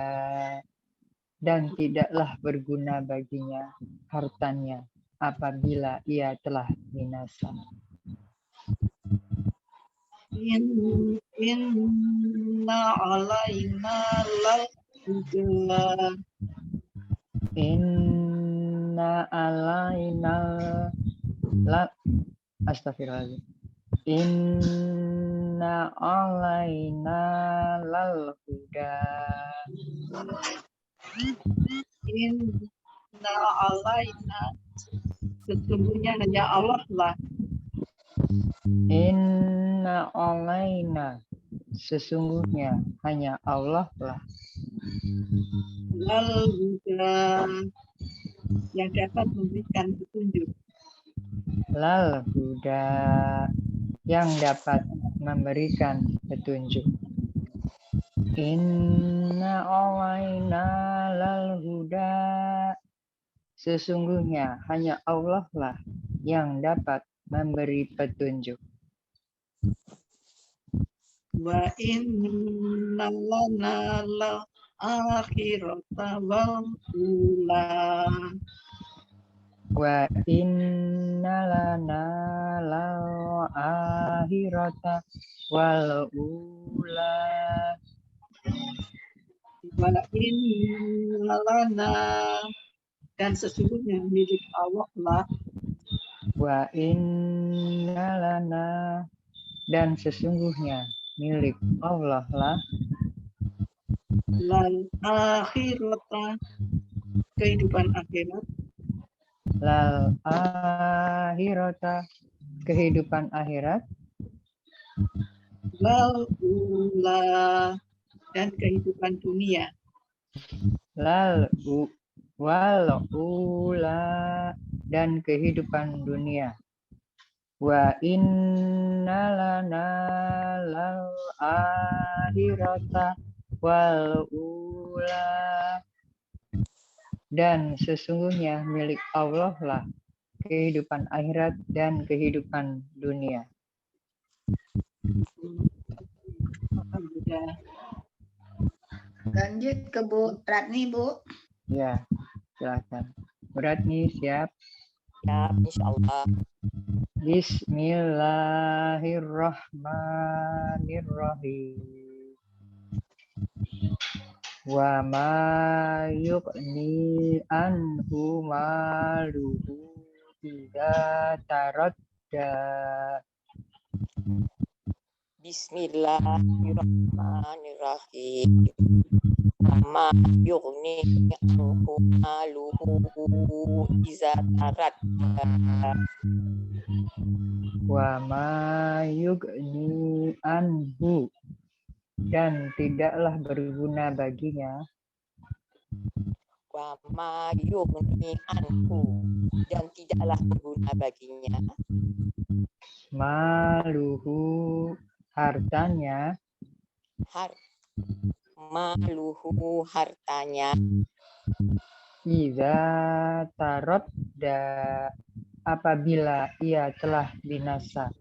dan tidaklah berguna baginya hartanya apabila ia telah binasa. Inna alaina lal-huda. Inna alaina Astaghfirullahaladzim. Inna alaina lal huda. Inna alaina, sesungguhnya hanya Allah lah. Inna alaina, sesungguhnya hanya Allah lah. Lal huda, yang dapat memberikan petunjuk. Lal huda, yang dapat memberikan petunjuk. Inna awaina lal huda, sesungguhnya hanya Allah lah yang dapat memberi petunjuk. Wa inna lana lal akhirata wal ula. Wa inna lana lal akhirata wal ula. Wa inna lana, dan sesungguhnya milik Allah lah. Wa inna lana, dan sesungguhnya milik Allah lah. Lal akhirata, kehidupan akhirat. Lal akhirata, kehidupan akhirat. Wal ula, dan kehidupan dunia. Wal ula, dan kehidupan dunia. Wa inna lana lal akhirata wal ula, dan sesungguhnya milik Allah lah kehidupan akhirat dan kehidupan dunia. Alhamdulillah. Lanjut ke Bu Ratni, Bu. Ya, silakan. Beratni siap. Ya, insyaallah. Bismillahirrahmanirrahim. Wa ma yuqni anhu maluhu idza taradda. Bismillahirrahmanirrahim. Ma yughni anhu maluhu iza taradda. Wa ma yughni anhu, dan tidaklah berguna baginya. Wa ma yughni anhu, dan tidaklah berguna baginya. Maluhu, hartanya. Maluhu, hartanya. Iza taradda, apabila ia telah binasa.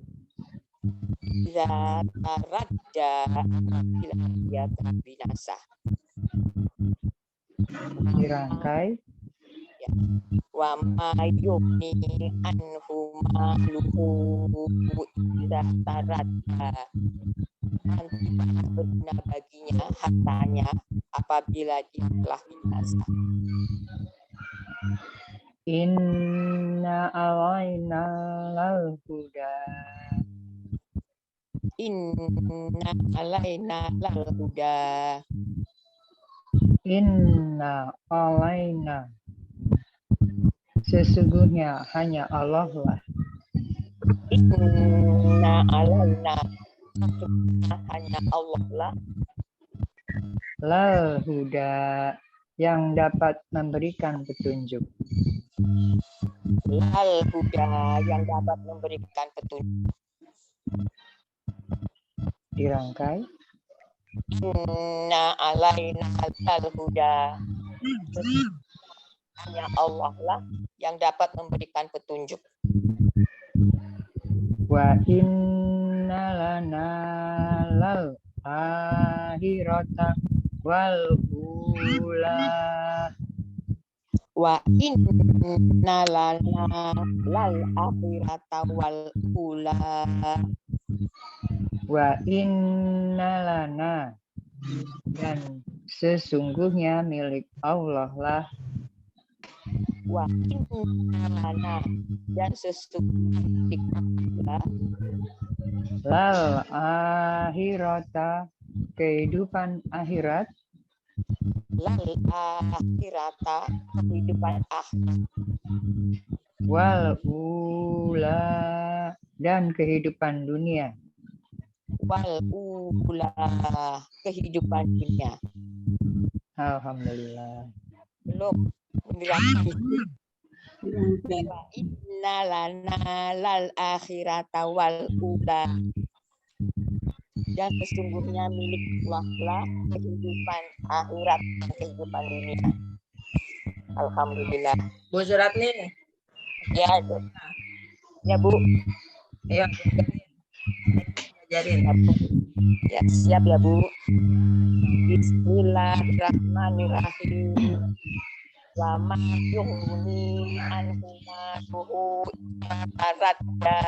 Iza taradda, apabila ia telah binasa. Dirangkai. Wa ma yughni anhu maluhu iza taradda, dan tidak berguna baginya hartanya apabila dia telah binasa. Inna alaina lal huda. Inna alaina lal huda. Inna alaina, sesungguhnya hanya Allah lah. Inna alaina, sesungguhnya hanya Allah lah. Lal huda, yang dapat memberikan petunjuk. Lal huda, yang dapat memberikan petunjuk. Dirangkai. Inna alaina lal huda, hanya Allah lah yang dapat memberikan petunjuk. Wa inna lana lal akhirata wal ula. Wa inna lana lal akhirata wal ula. Wa inna lana, dan sesungguhnya milik Allah lah. Wa inna lana, dan sesungguhnya milik Allah Lal akhirata, kehidupan akhirat. Lal akhirata, kehidupan akhirat. Wal ula, dan kehidupan dunia. Wal ula, kehidupan dunia. Alhamdulillah. Belum. Dirangkai. Dirangkai. Wa inna lana lal akhirata wal ula. Dan sesungguhnya milik Allah lah kehidupan akhirat dan kehidupan dunia. Alhamdulillah. Bu Suratni. Ya, itu. Ya Bu. Ayo, ajarin. Ya, Bu. Ya, siap ya Bu. Bismillahirrahmanirrahim. Wa ma yughni anhu maluhu taradda.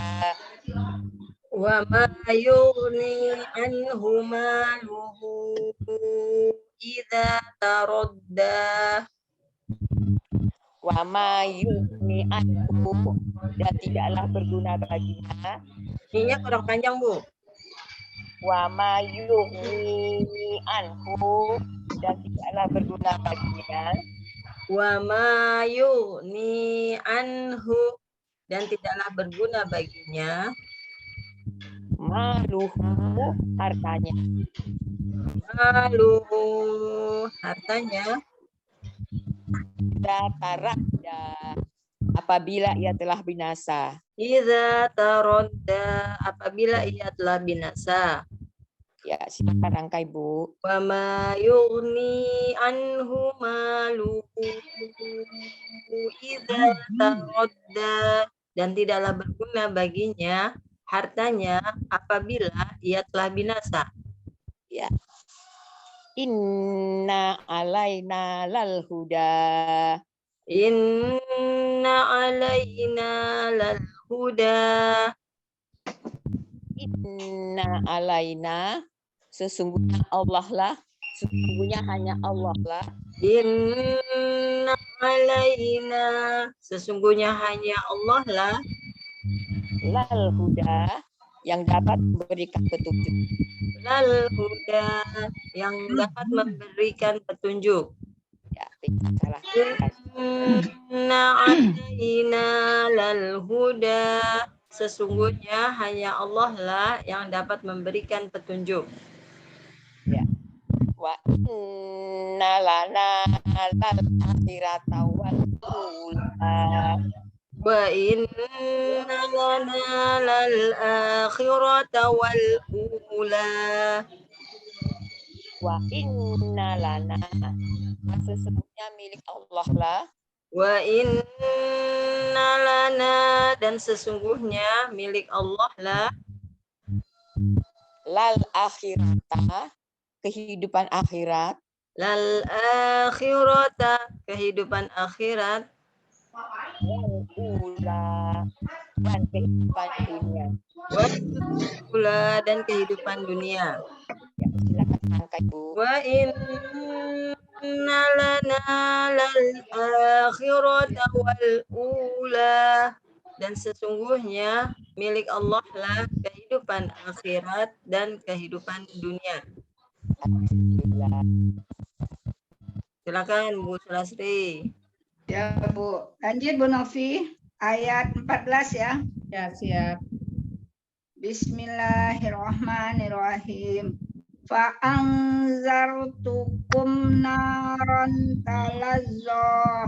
Wa ma yughni anhu maluhu idza taradda. Wa ma yughni anhu, dan tidaklah berguna baginya. Ininya kurang panjang, Bu. Wa ma yughni anhu, dan tidaklah berguna baginya. Wa ma yughni anhu, dan tidaklah berguna baginya. Maluhu, hartanya. Lalu hartanya Taradda, apabila ia telah binasa. idza taradda, apabila ia telah binasa. Ya, silakan rangkai Bu. Wa ma yughni anhu maluhu idza taradda, dan tidaklah berguna baginya hartanya apabila ia telah binasa. Ya. Inna alaina lal huda. Inna alaina lal huda. Inna alaina, sesungguhnya Allah lah, sesungguhnya hanya Allah lah. Inna alaina, sesungguhnya hanya Allah lah. Lal huda, yang dapat memberikan petunjuk. Lal huda, yang dapat memberikan petunjuk. Ya, salah. Inna alaina lal huda, sesungguhnya hanya Allah lah yang dapat memberikan petunjuk. Ya. Wa inna lana lal akhirata wal ula. Wa inna lana lal akhirata wal ula. Wa inna lana, sesungguhnya milik Allah lah. Wa inna lana, dan sesungguhnya milik Allah lah. Lal akhirata, kehidupan akhirat. Lal akhirata, kehidupan akhirat. Wal ula, dan kehidupan dunia. Wal ula, dan kehidupan dunia. Ya, silakan angkat Bu. Wa inna lana lal akhirata wal ula, dan sesungguhnya milik Allah lah kehidupan akhirat dan kehidupan dunia. Alhamdulillah. Silakan Bu Sulasri. Ya, Bu. Lanjut Bu Novi, ayat 14 ya. Ya, siap. Bismillahirrahmanirrahim. Fa'anzartukum naran talazza.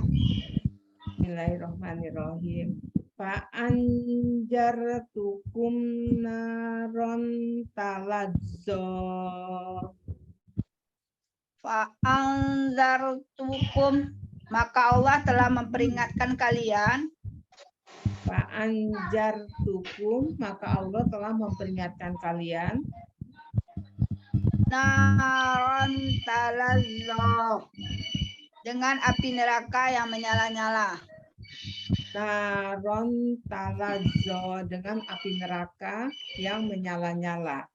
Bismillahirrahmanirrahim. Fa'anjartukum naron talazza. Fa'anzartukum, maka Allah telah memperingatkan kalian. Fa'anjartukum, maka Allah telah memperingatkan kalian. Naron talazza, dengan api neraka yang menyala-nyala. Naron talazza, dengan api neraka yang menyala-nyala.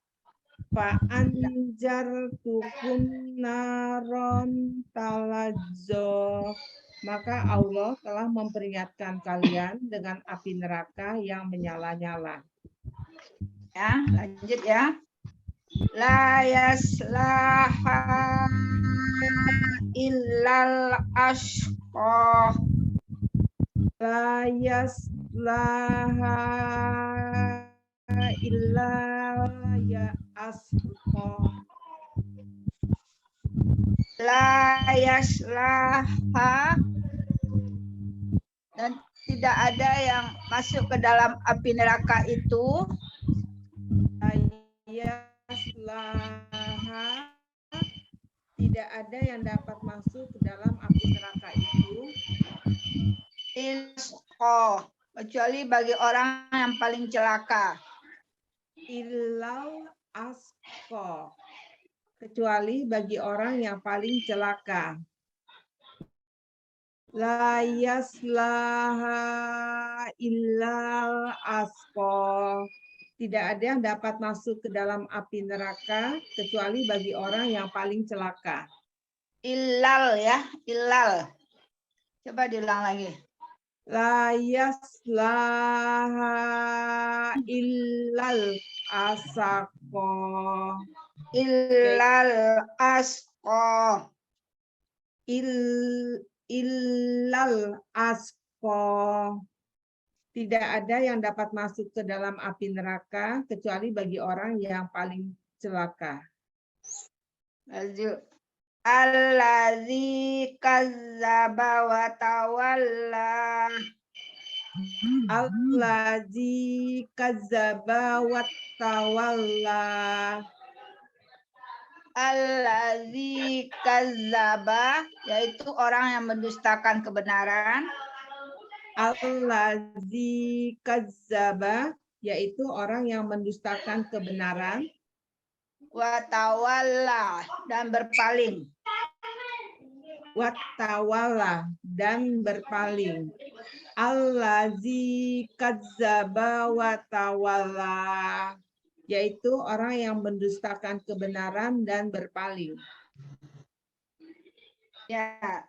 Fa'anjartukum naron talazza, maka Allah telah memperingatkan kalian dengan api neraka yang menyala-nyala. Ya, lanjut ya. La yaslaha illal ashqa. La yaslaha illa ya asqa. la yaslaha, dan tidak ada yang masuk ke dalam api neraka itu. Yaslaha, tidak ada yang dapat masuk ke dalam api neraka itu Kecuali bagi orang yang paling celaka. illal asqa, kecuali bagi orang yang paling celaka. La yaslaha illal asqa, tidak ada yang dapat masuk ke dalam api neraka kecuali bagi orang yang paling celaka. Illal ya, illal. Coba diulang lagi. La yaslaha illal asqa. Illal asqa. Illal asqa. Tidak ada yang dapat masuk ke dalam api neraka kecuali bagi orang yang paling celaka. Allazi kazzaba wa tawalla. Allazi kazzaba wa tawalla. Allazi kazzaba, yaitu orang yang mendustakan kebenaran. Allazi kazzaba, yaitu orang yang mendustakan kebenaran. Wa tawalla, dan berpaling. Wa tawalla, dan berpaling. Allazi kazzaba wa tawalla, yaitu orang yang mendustakan kebenaran dan berpaling. Ya,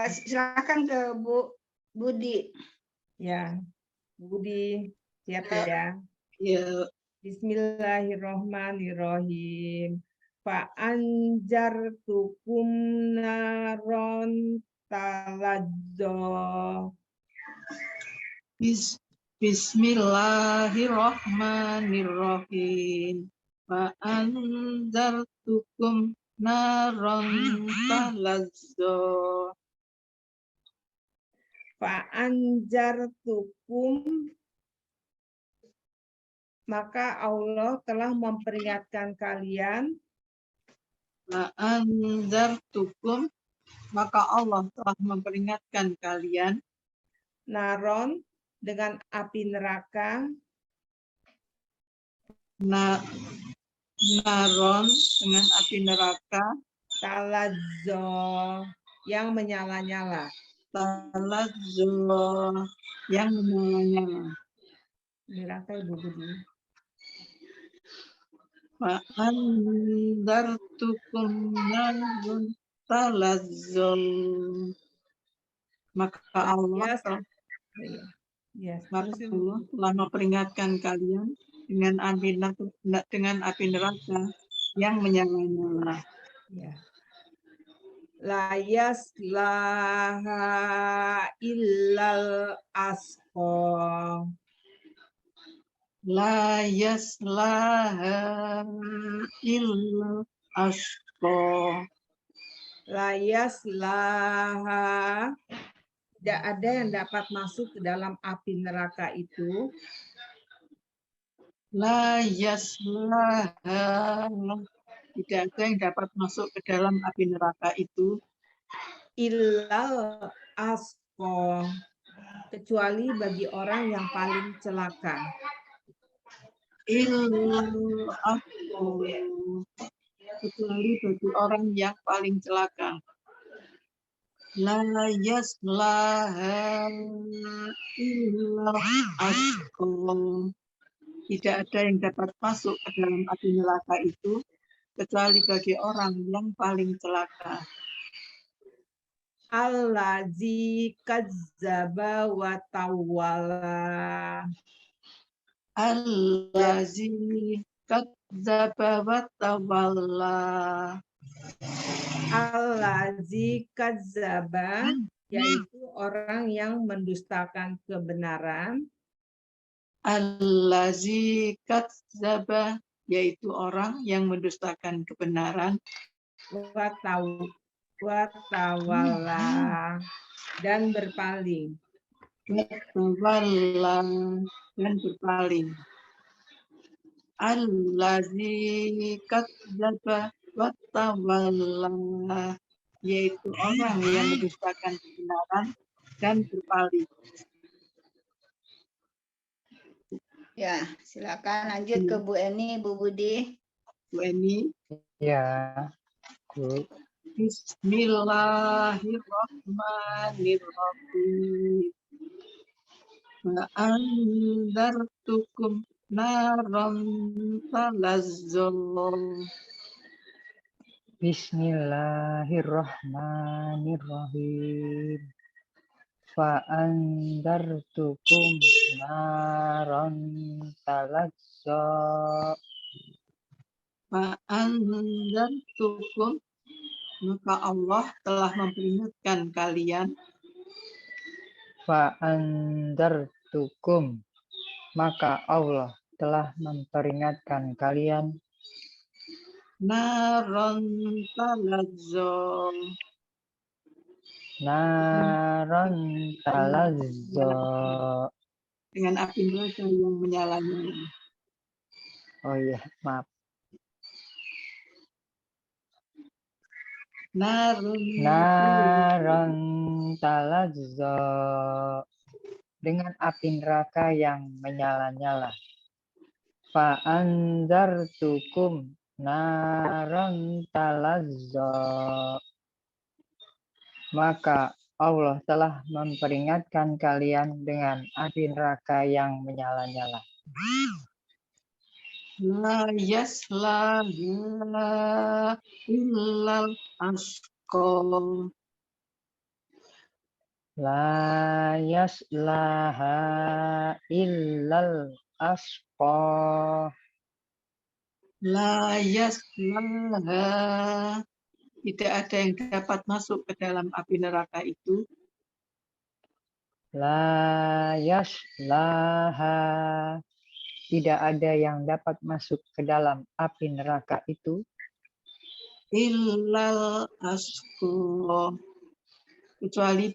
silakan ke Bu Budi. Ya, Budi, siap ya? Ya, Bismillahirrohmanirrohim. Fa'anjartukum naron talazzo. Bismillahirrahmanirrahim. Fa'anzartukum naron talazzo. Fa'anjartukum, maka Allah telah memperingatkan kalian. Fa'anzartukum, maka Allah telah memperingatkan kalian. Naron, dengan api neraka. Naron, dengan api neraka. Talazzo, yang menyala-nyala. Talazzo, yang menyala-nyala. Neraka Ibu Budi. Fa'anzartukum naron talazzo. Maka Allah telah memperingatkan kalian dengan api neraka yang menyala-nyala. Ya. La yaslaha illal asqa. La yaslaha illal asqa. La yaslaha, tidak ada yang dapat masuk ke dalam api neraka itu. La yaslaha, tidak ada yang dapat masuk ke dalam api neraka itu. Illal asqa, kecuali bagi orang yang paling celaka. Illal asqa, kecuali bagi orang yang paling celaka. La yaslaha illal asqa, tidak ada yang dapat masuk ke dalam api neraka itu kecuali bagi orang yang paling celaka. Allazi kazzaba wa tawalla. Allazi kadzdzaba wa tawalla. Allazi kadzdzaba, yaitu orang yang mendustakan kebenaran. Allazi kadzdzaba, yaitu orang yang mendustakan kebenaran. Wa wa tawalla, dan berpaling. Watawalla, dan berpaling. Allazi kadzdzaba watawalla, yaitu orang yang mendustakan kebenaran dan berpaling. Ya, silakan lanjut ke Bu Eni, Bu Budi. Bu Eni. Ya, Bu. Bismillahirrahmanirrahim. Wa'andartukum naram talazzum. Bismillahirrahmanirrahim. Fa'andartukum naron talazza. Fa'andartukum, maka Allah telah memperingatkan kalian. Fa'andartukum, maka Allah telah memperingatkan kalian. Naron talazzum, Naron talazza. dengan api neraka yang menyala-nyala. Oh iya, maaf. Naron talazza, dengan api neraka yang menyala-nyala. Fa'anzartukum naron talazza, maka Allah telah memperingatkan kalian dengan api neraka yang menyala-nyala. La yaslaha illal ashqa. La yaslaha illal ashqa. La yaslaha, tidak ada yang dapat masuk ke dalam api neraka itu. La yaslaha, tidak ada yang dapat masuk ke dalam api neraka itu. Illal ashqa, kecuali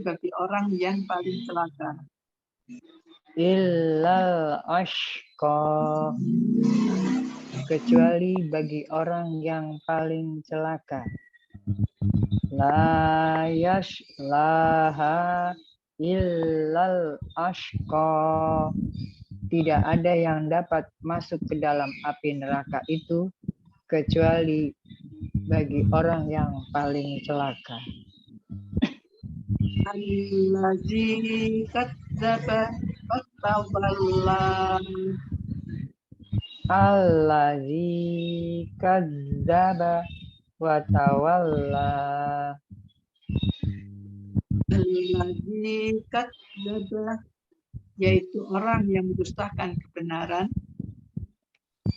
bagi orang yang paling celaka. Illal ashqa, kecuali bagi orang yang paling celaka. La yaslaha illal ashqa, tidak ada yang dapat masuk ke dalam api neraka itu kecuali bagi orang yang paling celaka. Allazi kadzdzaba watawalla, Allazi kadzdzaba wa tawalla. Allazi kadzdzaba, yaitu orang yang mendustakan kebenaran.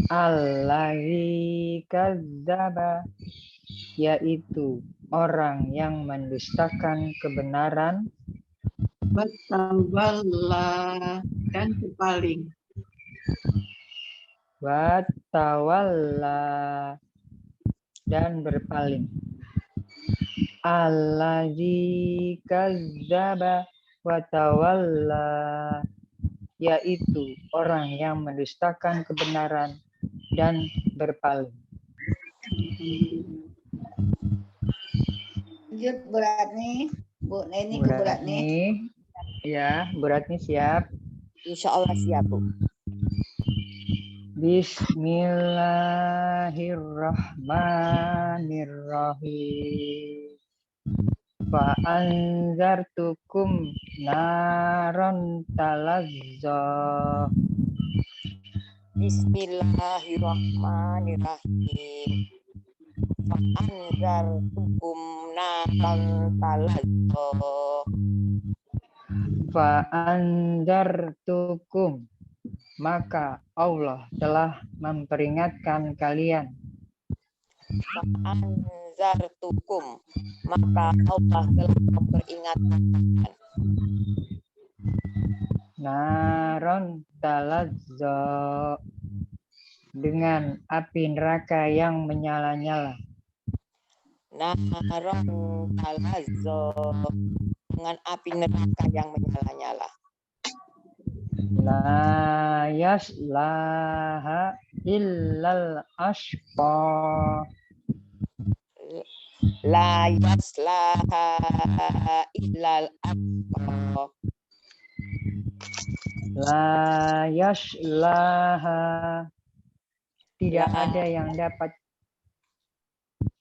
Allazi kadzdzaba, yaitu orang yang mendustakan kebenaran. Watawalla, dan berpaling. Watawalla, dan berpaling. Allazi kadzdzaba wa tawalla, yaitu orang yang mendustakan kebenaran dan berpaling. Lanjut Bu Ratni. Bu Neni ke Bu Ratni. Ya, Bu Ratni siap. Insya Allah siap, Bu. Bismillahirrahmanirrahim. Fa'anzartukum naron talazza. Bismillahirrahmanirrahim. Fa'anzartukum naran talazza. Fa'anzartukum, maka Allah telah memperingatkan kalian. Fa'anzartukum, maka Allah telah memperingatkan kalian. Naron talazza, dengan api neraka yang menyala-nyala. naron talazzo, dengan api neraka yang menyala-nyala. La yaslaha illal ashqa. La yaslaha illal atqa. La yaslaha. Tidak La- ada yang dapat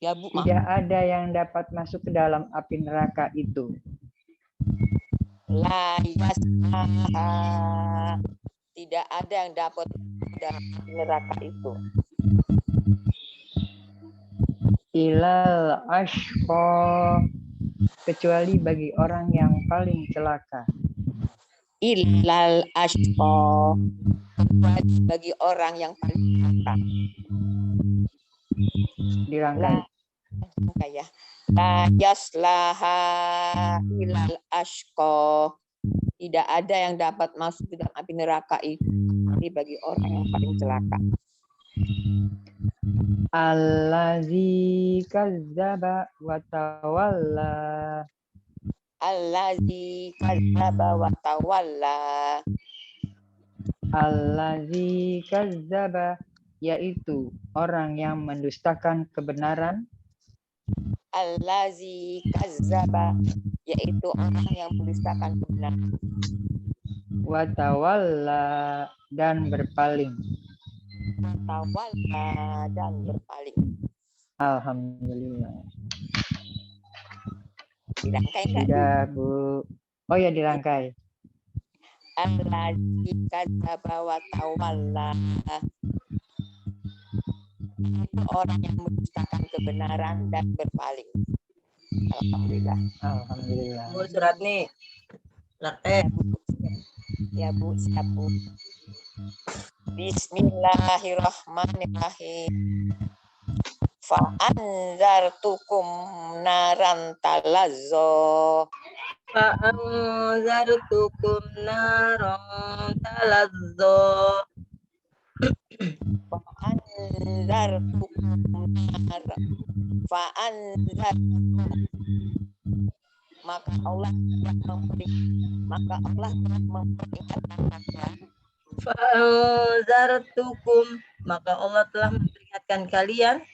Ya Bu, maaf. tidak ada yang dapat masuk ke dalam api neraka itu. La yaslaha, tidak ada yang dapat dalam neraka itu. Ilal ashqa, kecuali bagi orang yang paling celaka. Illal ashqa, bagi orang yang paling celaka. Dirangkai. Ya. La yaslaha illal ashqa, tidak ada yang dapat masuk ke dalam api neraka itu kecuali bagi orang yang paling celaka. Allazi kazzaba wa tawalla. Allazi kadzdzaba wa tawalla. Allazi kazzaba, yaitu orang yang mendustakan kebenaran. Allazi kadzdzaba, yaitu orang yang mendustakan kebenaran. Wa tawalla, dan berpaling. Tawalla, dan berpaling. Alhamdulillah. Dirangkai enggak? Tidak, Bu. Oh ya, dirangkai. Allazi kadzdzaba wa tawalla, itu orang yang mendustakan kebenaran dan berpaling. Alhamdulillah. Alhamdulillah. Bu surat nih. Ya Bu, siap Bu. Bismillahirrahmanirrahim. Fa'anzartukum naran talazzo. Fa'anzartukum naron talazzo. Maka Allah memperingatkan. Fa'anzartukum, maka Allah telah memperingatkan kalian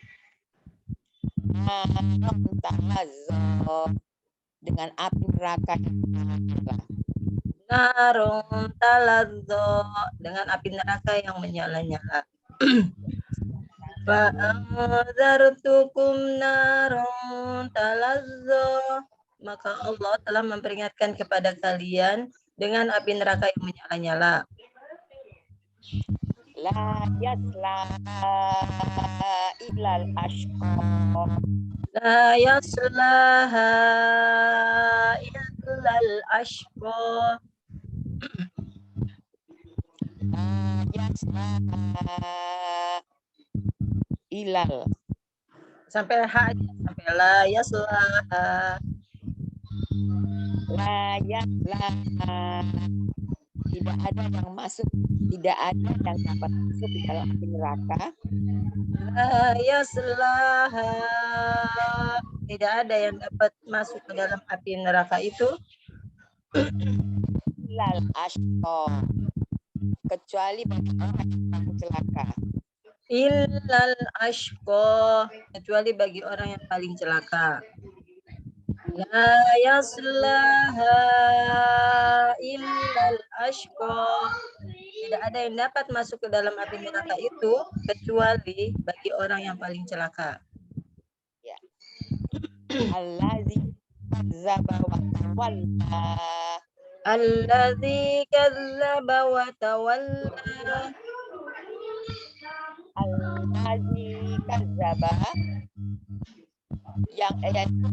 dengan api neraka yang menyala. narun talazzo, dengan api neraka yang menyala-nyala. Fa'anzartukum narun talazzo, maka Allah telah memperingatkan kepada kalian dengan api neraka yang menyala-nyala. La yaslaha illal ashqa. La yaslaha illal ashqa. La yaslaha illal. Sampai ha aja, sampai la yaslaha. La yaslaha, tidak ada yang masuk, tidak ada yang dapat masuk di dalam api neraka. La yaslaha, tidak ada yang dapat masuk ke dalam api neraka itu Illal ashqa, kecuali bagi orang yang paling celaka. illal ashqa, kecuali bagi orang yang paling celaka. La yaslaha illal ashqa, tidak ada yang dapat masuk ke dalam api neraka itu kecuali bagi orang yang paling celaka. Allazi kadzdzaba wa tawalla. Allazi kadzdzaba wa tawalla. Allazi kadzdzaba, yang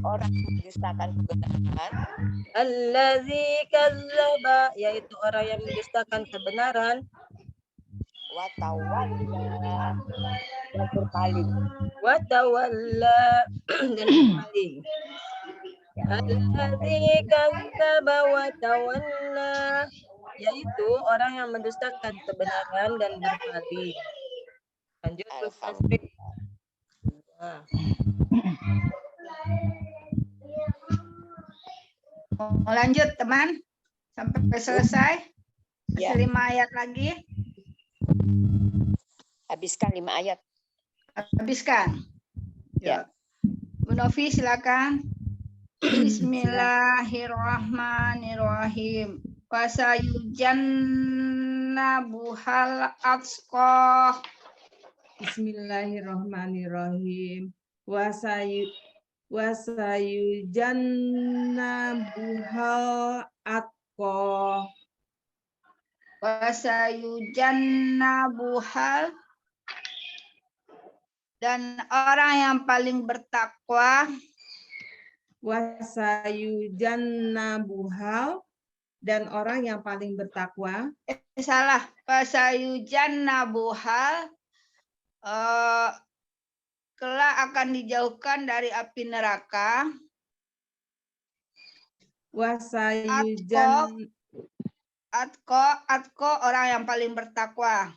orang yang mendustakan kebenaran. Allazi kadzdzaba, yaitu orang yang mendustakan kebenaran. Wa tawalla, dan berpaling. Wa tawalla, dan berpaling. Allazi kadzdzaba wa tawalla, yaitu orang yang mendustakan kebenaran dan berpaling. Lanjut. Alhamdulillah. Nah. Mau lanjut teman sampai selesai. Ya. Masih 5 ayat lagi. Habiskan 5 ayat. Habiskan. Ya. Bu Novi silakan. Bismillahirrahmanirrahim. Wasayujannabuhal atqa. Bismillahirrahmanirrahim. Wasayujannabuhal atqa. Wasayujannabuhal, dan orang yang paling bertakwa. Wasayujannabuhal, dan orang yang paling bertakwa. Salah. Wasayujannabuhal, kelak akan dijauhkan dari api neraka. Atko orang yang paling bertakwa.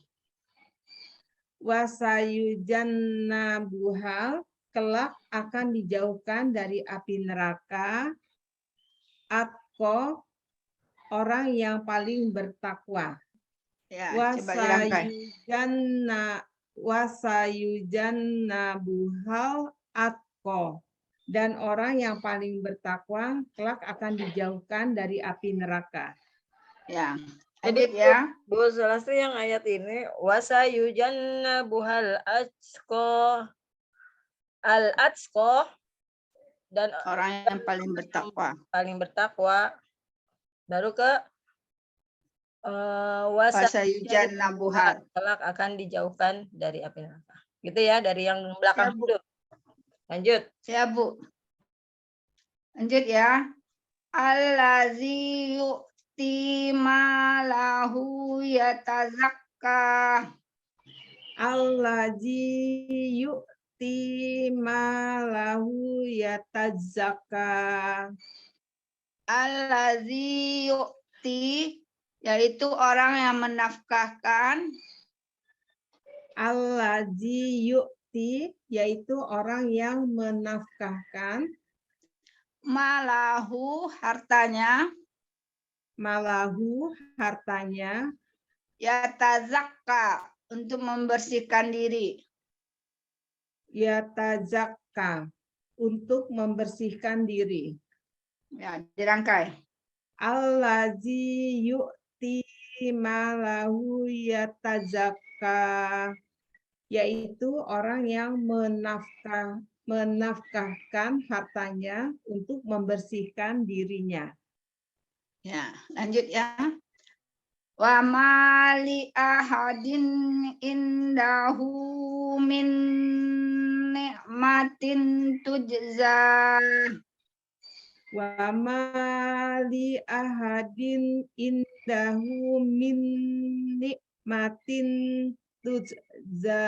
Wasayujannabuhal, kelak akan dijauhkan dari api neraka. Atko, orang yang paling bertakwa. Ya, coba dirangkai. Wasayujannabuhal atko, dan orang yang paling bertakwa kelak akan dijauhkan dari api neraka. Ya, Jadi lanjut ya. Bu Selastri yang ayat ini wasayujannabuhal atqa, al atqa, dan Orang yang paling bertakwa. Baru ke Wasayujannabuhal. kelak akan dijauhkan dari api neraka. Gitu ya, dari yang belakang dulu. Lanjut. Ya, Bu. Lanjut ya. Allazi yu'ti malahu yatazakka. Allazi yu'ti malahu yatazakka. Allazi yu'ti, yaitu orang yang menafkahkan. Allazi yu'ti, yaitu orang yang menafkahkan. Malahu, hartanya. Malahu, hartanya. Yatazakka, untuk membersihkan diri. Yatazakka, untuk membersihkan diri. Ya, dirangkai. Allazi yu'ti malahu yatazakka, yaitu orang yang menafkahkan hartanya untuk membersihkan dirinya. Ya, lanjut ya. Wa mali ahadin indahu min ni'matin tujza. Wa ma li ahadin indahu min nikmatin tujza.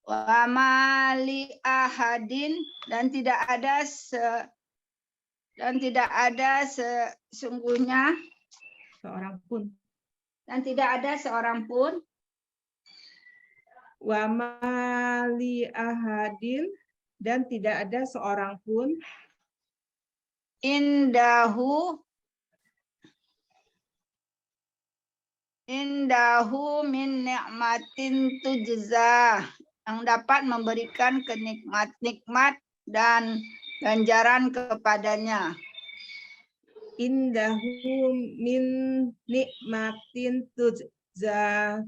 Wa ma li ahadin, dan tidak ada sesungguhnya Seorang pun. Dan tidak ada seorang pun. Wa ma li ahadin, dan tidak ada seorang pun. Indahu min ni'matin tujza, yang dapat memberikan kenikmat-nikmat dan ganjaran kepadanya. Indahu min nikmatin tujza,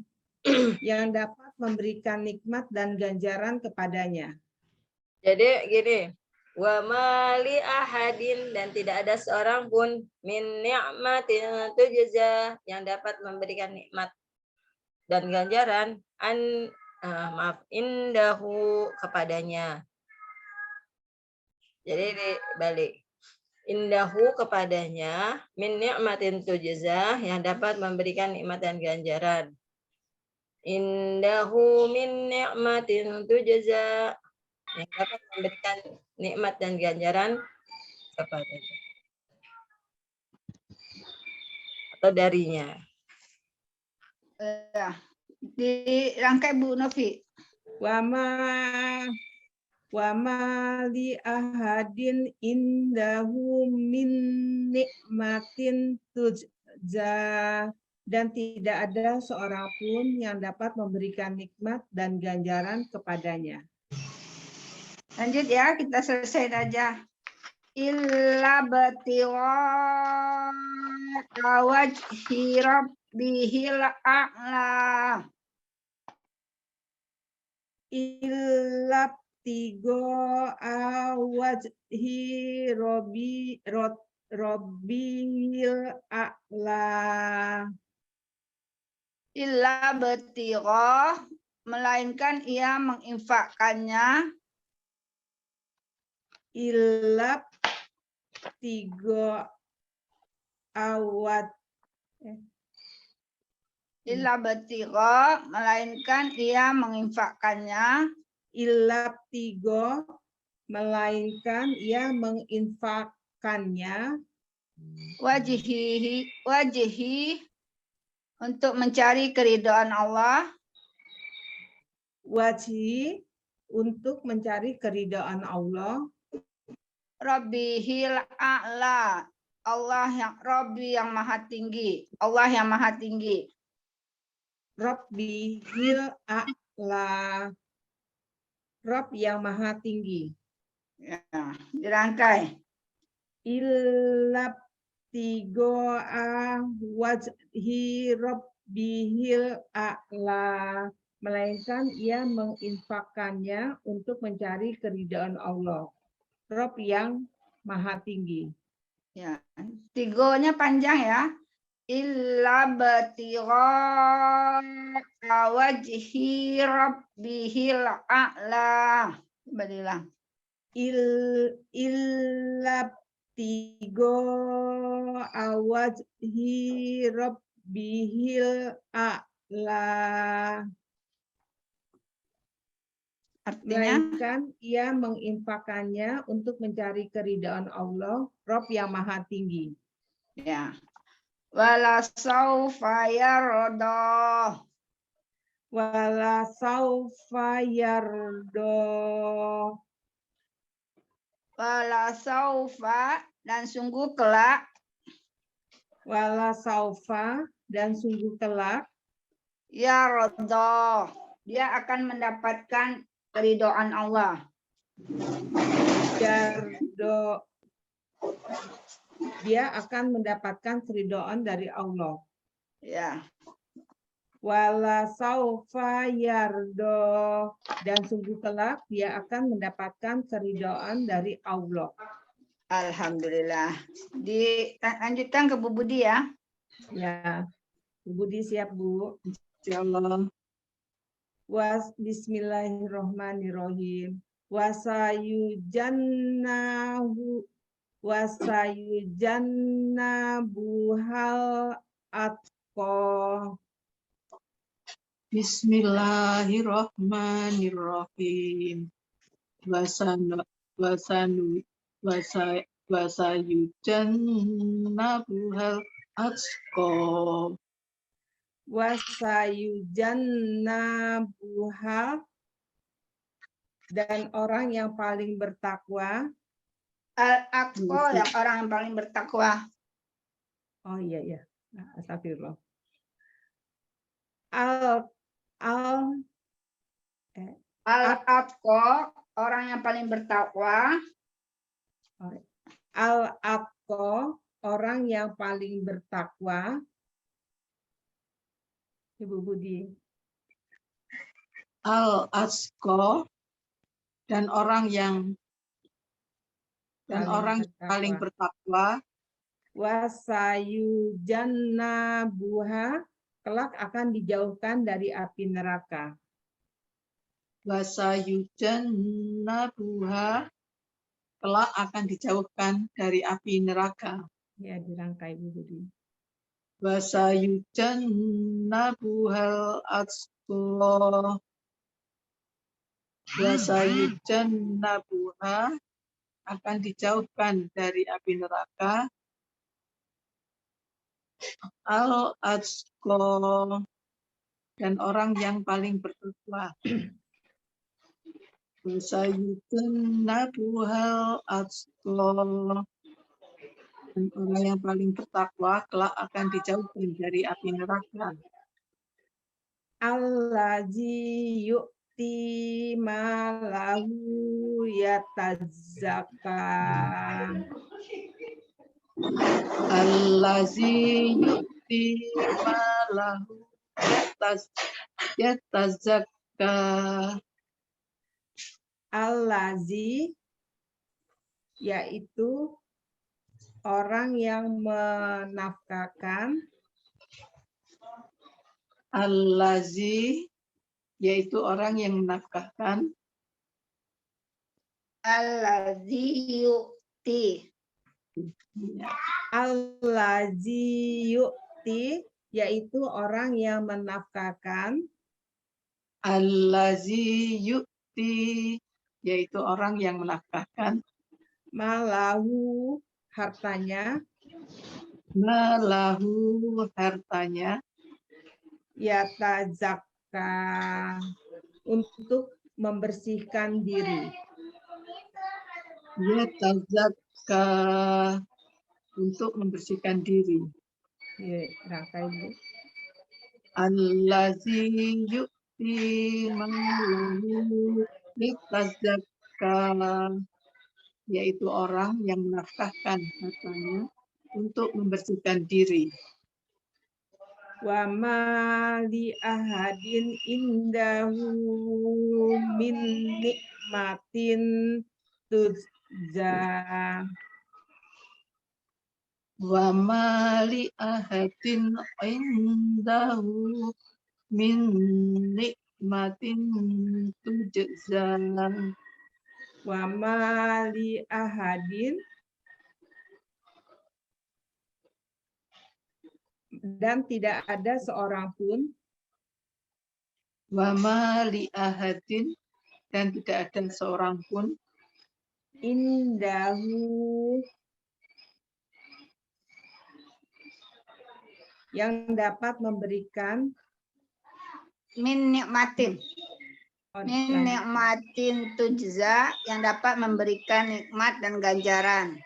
yang dapat memberikan nikmat dan ganjaran kepadanya. Jadi gini, wa mali ahadin, dan tidak ada seorang pun min ni'matin tujza, yang dapat memberikan nikmat dan ganjaran indahu, kepadanya. Jadi dibalik. Indahu, kepadanya, min ni'matin tujza, yang dapat memberikan nikmat dan ganjaran. Indahu min ni'matin tujza, yang dapat memberikan nikmat dan ganjaran kepadanya atau darinya. Dirangkai Bu Novi. Wa ma Wa ma li ahadin indahu min nikmatin tujza, dan tidak ada seorang pun yang dapat memberikan nikmat dan ganjaran kepadanya. Lanjut ya, kita selesai aja. Illa batigha wajhi rabbihil a'la. Illa tigo wajhi rabbil a'la. Illa batigha, melainkan ia menginfakkannya. Ilap tigo awat Illa batigha, melainkan ia menginfakkannya. ilap tigo, melainkan ia menginfakkannya. Wajhi, untuk mencari keridhaan Allah. Wajhi, untuk mencari keridhaan Allah. Rabbihil a'la, Allah yang Rabbi yang maha tinggi, Allah yang maha tinggi. Rabbihil a'la, Rabb yang maha tinggi. Ya, dirangkai. Ilab tigo wajhi rabbihil a'la, melainkan ia menginfakkannya untuk mencari keridhaan Allah, Rabb yang maha tinggi. Ya, tigonya panjang ya. Illa batigha wajhi rabbihil a'la. Coba diulang. Ilab tigo wajhi rabbihil a'la, Artinya, melainkan ia menginfakkannya untuk mencari keridhaan Allah, Rabb yang maha tinggi. ya. Wala saufa yarda. Wala saufa yardo. Wala saufa, dan sungguh kelak. Wala saufa, dan sungguh kelak. Yarda, dia akan mendapatkan keridhaan Allah. Yardo, dia akan mendapatkan keridhaan dari Allah. Ya. Wala saufa yardo, dan sungguh kelak dia akan mendapatkan keridhaan dari Allah. Alhamdulillah. Dilanjutkan ke Bu Budi ya. Ya, Bu Budi siap, Bu. Insyaallah. Bismillahirrahmanirrahim. Wasayujannabuhal atqa. Bismillahirrahmanirrahim. Wasayujannabuhal atqa. Wasayujannabuha, dan orang yang paling bertakwa. Al-Aqqa, yang orang yang paling bertakwa. Oh iya. Astagfirullah. Al-Aqqa, orang yang paling bertakwa. Al-Atqa, orang yang paling bertakwa. Ibu Budi. Al-Atqa, dan orang yang paling bertakwa. Wasayujannabuha, kelak akan dijauhkan dari api neraka. Wasayujannabuha, kelak akan dijauhkan dari api neraka. Ya, dirangkai Bu Budi. Wasayujannabuhal atqa. Wasayujannabuha, akan dijauhkan dari api neraka. Al-atqa, dan orang yang paling bertakwa. Wasayujannabuhal atqa. Dan orang yang paling bertakwa kelak akan dijauhkan dari api neraka. Allazi yu'ti malahu yatazakka. Allazi yu'ti malahu yatazakka. Allazi yaitu orang yang menafkahkan. Allazi yaitu orang yang menafkahkan. Allazi yu'ti. Allazi yu'ti yaitu orang yang menafkahkan. Allazi yu'ti yaitu orang yang menafkahkan. Malahu hartanya. Malahu hartanya. Yatazakka untuk membersihkan diri. Yatazakka untuk membersihkan diri. Ya, rangkai Bu. Allazi yu'ti malahu yatazakka yaitu orang yang menafkahkan hartanya untuk membersihkan diri. Wa ma li ahadin indahu min nikmatin tujza. Wa ma li ahadin indahu min nikmatin tujza. Wa ma li ahadin dan tidak ada seorang pun. Wa ma li ahadin dan tidak ada seorang pun. Indahu yang dapat memberikan Min nikmatin. Min lanjut. nikmatin tujza, yang dapat memberikan nikmat dan ganjaran.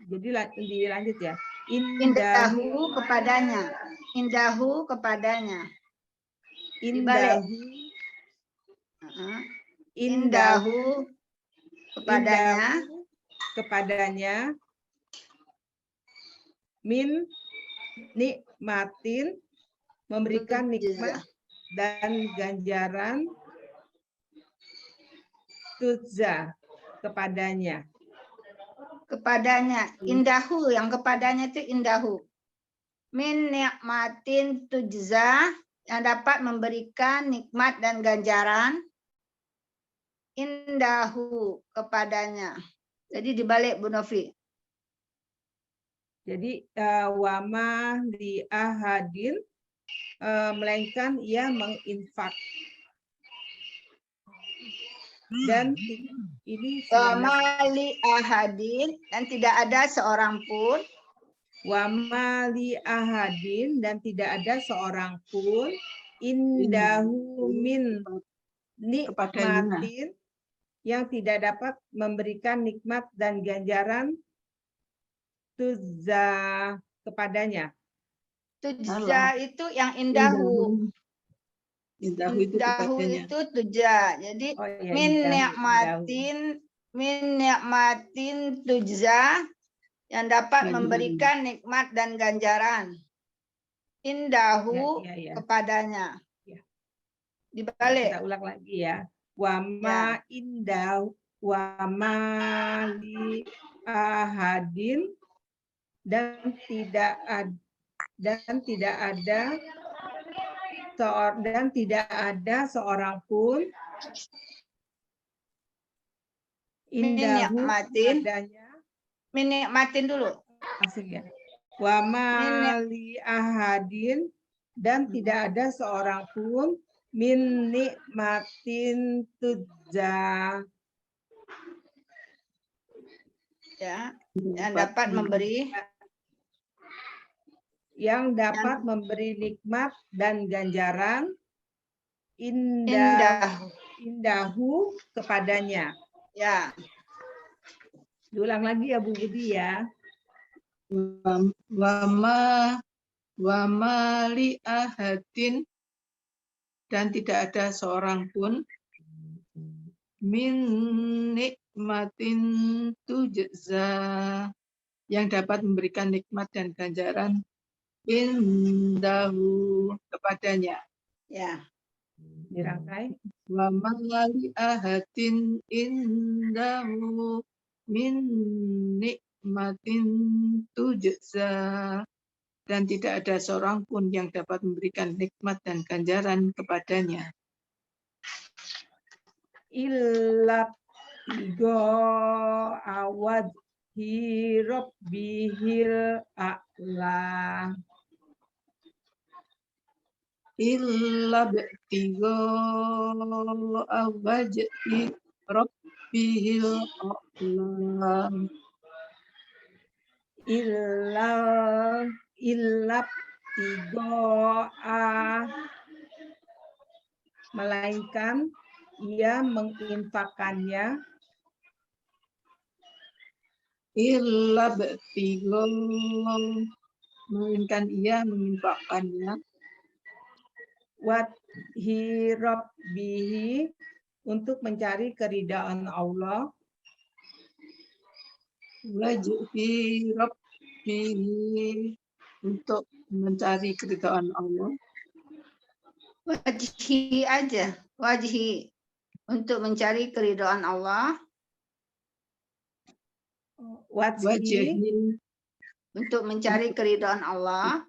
Jadi dilanjut ya. Indahu kepadanya. Indahu kepadanya. Dibalik. Indahu kepadanya. Indahu kepadanya. Min nikmatin memberikan nikmat dan ganjaran. Tujza kepadanya. Kepadanya, indahu, yang kepadanya itu indahu. Min nikmatin tujza, yang dapat memberikan nikmat dan ganjaran. Indahu kepadanya. Jadi dibalik Bu Novi. Jadi wama li ahadin melainkan ia menginfak. Dan ini Wamali ahadin, dan tidak ada seorang pun. Wamali ahadin dan tidak ada seorang pun. Indahu min nikmatin yang tidak dapat memberikan nikmat dan ganjaran tujza kepadanya. Tujza itu yang indahu. Indahu itu kepadanya. Itu tujza. Jadi ya, min indahu. nikmatin tujza, yang dapat memberikan nikmat dan ganjaran. Indahu kepadanya. Ya. Dibalik. Kita ulang lagi ya. Wama indahu wama li ahadin dan tidak ada seorang pun indahu kepadanya. Nikmatin dulu. Asik ya. Wa ma li ahadin dan tidak ada seorang pun min nikmatin tujza. Ya, yang dapat memberi memberi nikmat dan ganjaran indahu kepadanya. Ya. Diulang lagi ya Bu Budi ya. Wama li ahadin, dan tidak ada seorang pun min nikmatin tujza, yang dapat memberikan nikmat dan ganjaran indahu kepadanya. Ya. Dirangkai. Wa mali ahadin indahu min nikmatin tujza, dan tidak ada seorang pun yang dapat memberikan nikmat dan ganjaran kepadanya. Illa tigo awad hirob bihil a'la. Illa betigo awajhi rabbihil a'la. Illa tigo melainkan ia menginfakannya. Illa betigo, melainkan ia menginfakkannya. Wat hirob bihi, untuk mencari keridaan Allah. Wajhi rabbihi, untuk mencari keridhaan Allah. Wajhi aja. Wajhi. Untuk mencari keridhaan Allah. Wajhi, Untuk mencari keridhaan Allah.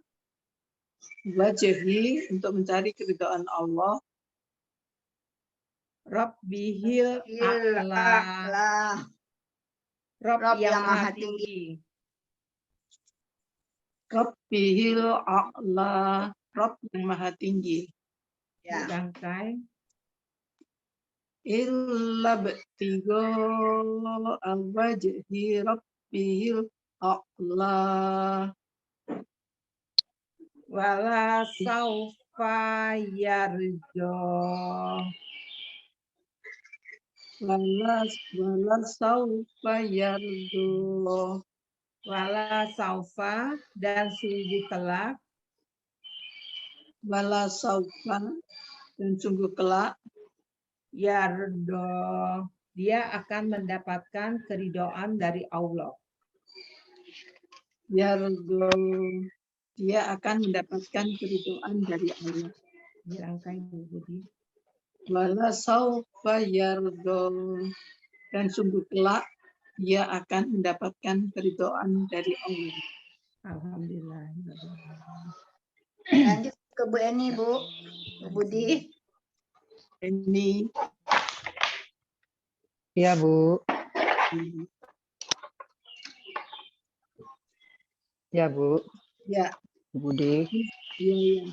Wajhi, untuk mencari keridhaan Allah. Rabbihil a'la. Rabb yang maha tinggi. Rabbihil a'la, Rabb yang maha tinggi. Ya. Dirangkai. Illa betigo al-wajhi rabbihil a'la. Wala saufa yarjo. Wala saufa yardo. Wala saufa, dan sungguh kelak. Wala saufa, dan sungguh kelak. Yardo, dia akan mendapatkan keridhaan dari Allah. Yardo, dia akan mendapatkan keridhaan dari Allah. Dirangkai Bu Budi. Wala saufa yardo, dan sungguh kelak dia akan mendapatkan keridhaan dari Allah. Alhamdulillah. Lanjut ke Bu Eni, Bu. Bu Budi. Ini Iya, Bu. Ya, Bu. ya, Bu Budi. ya.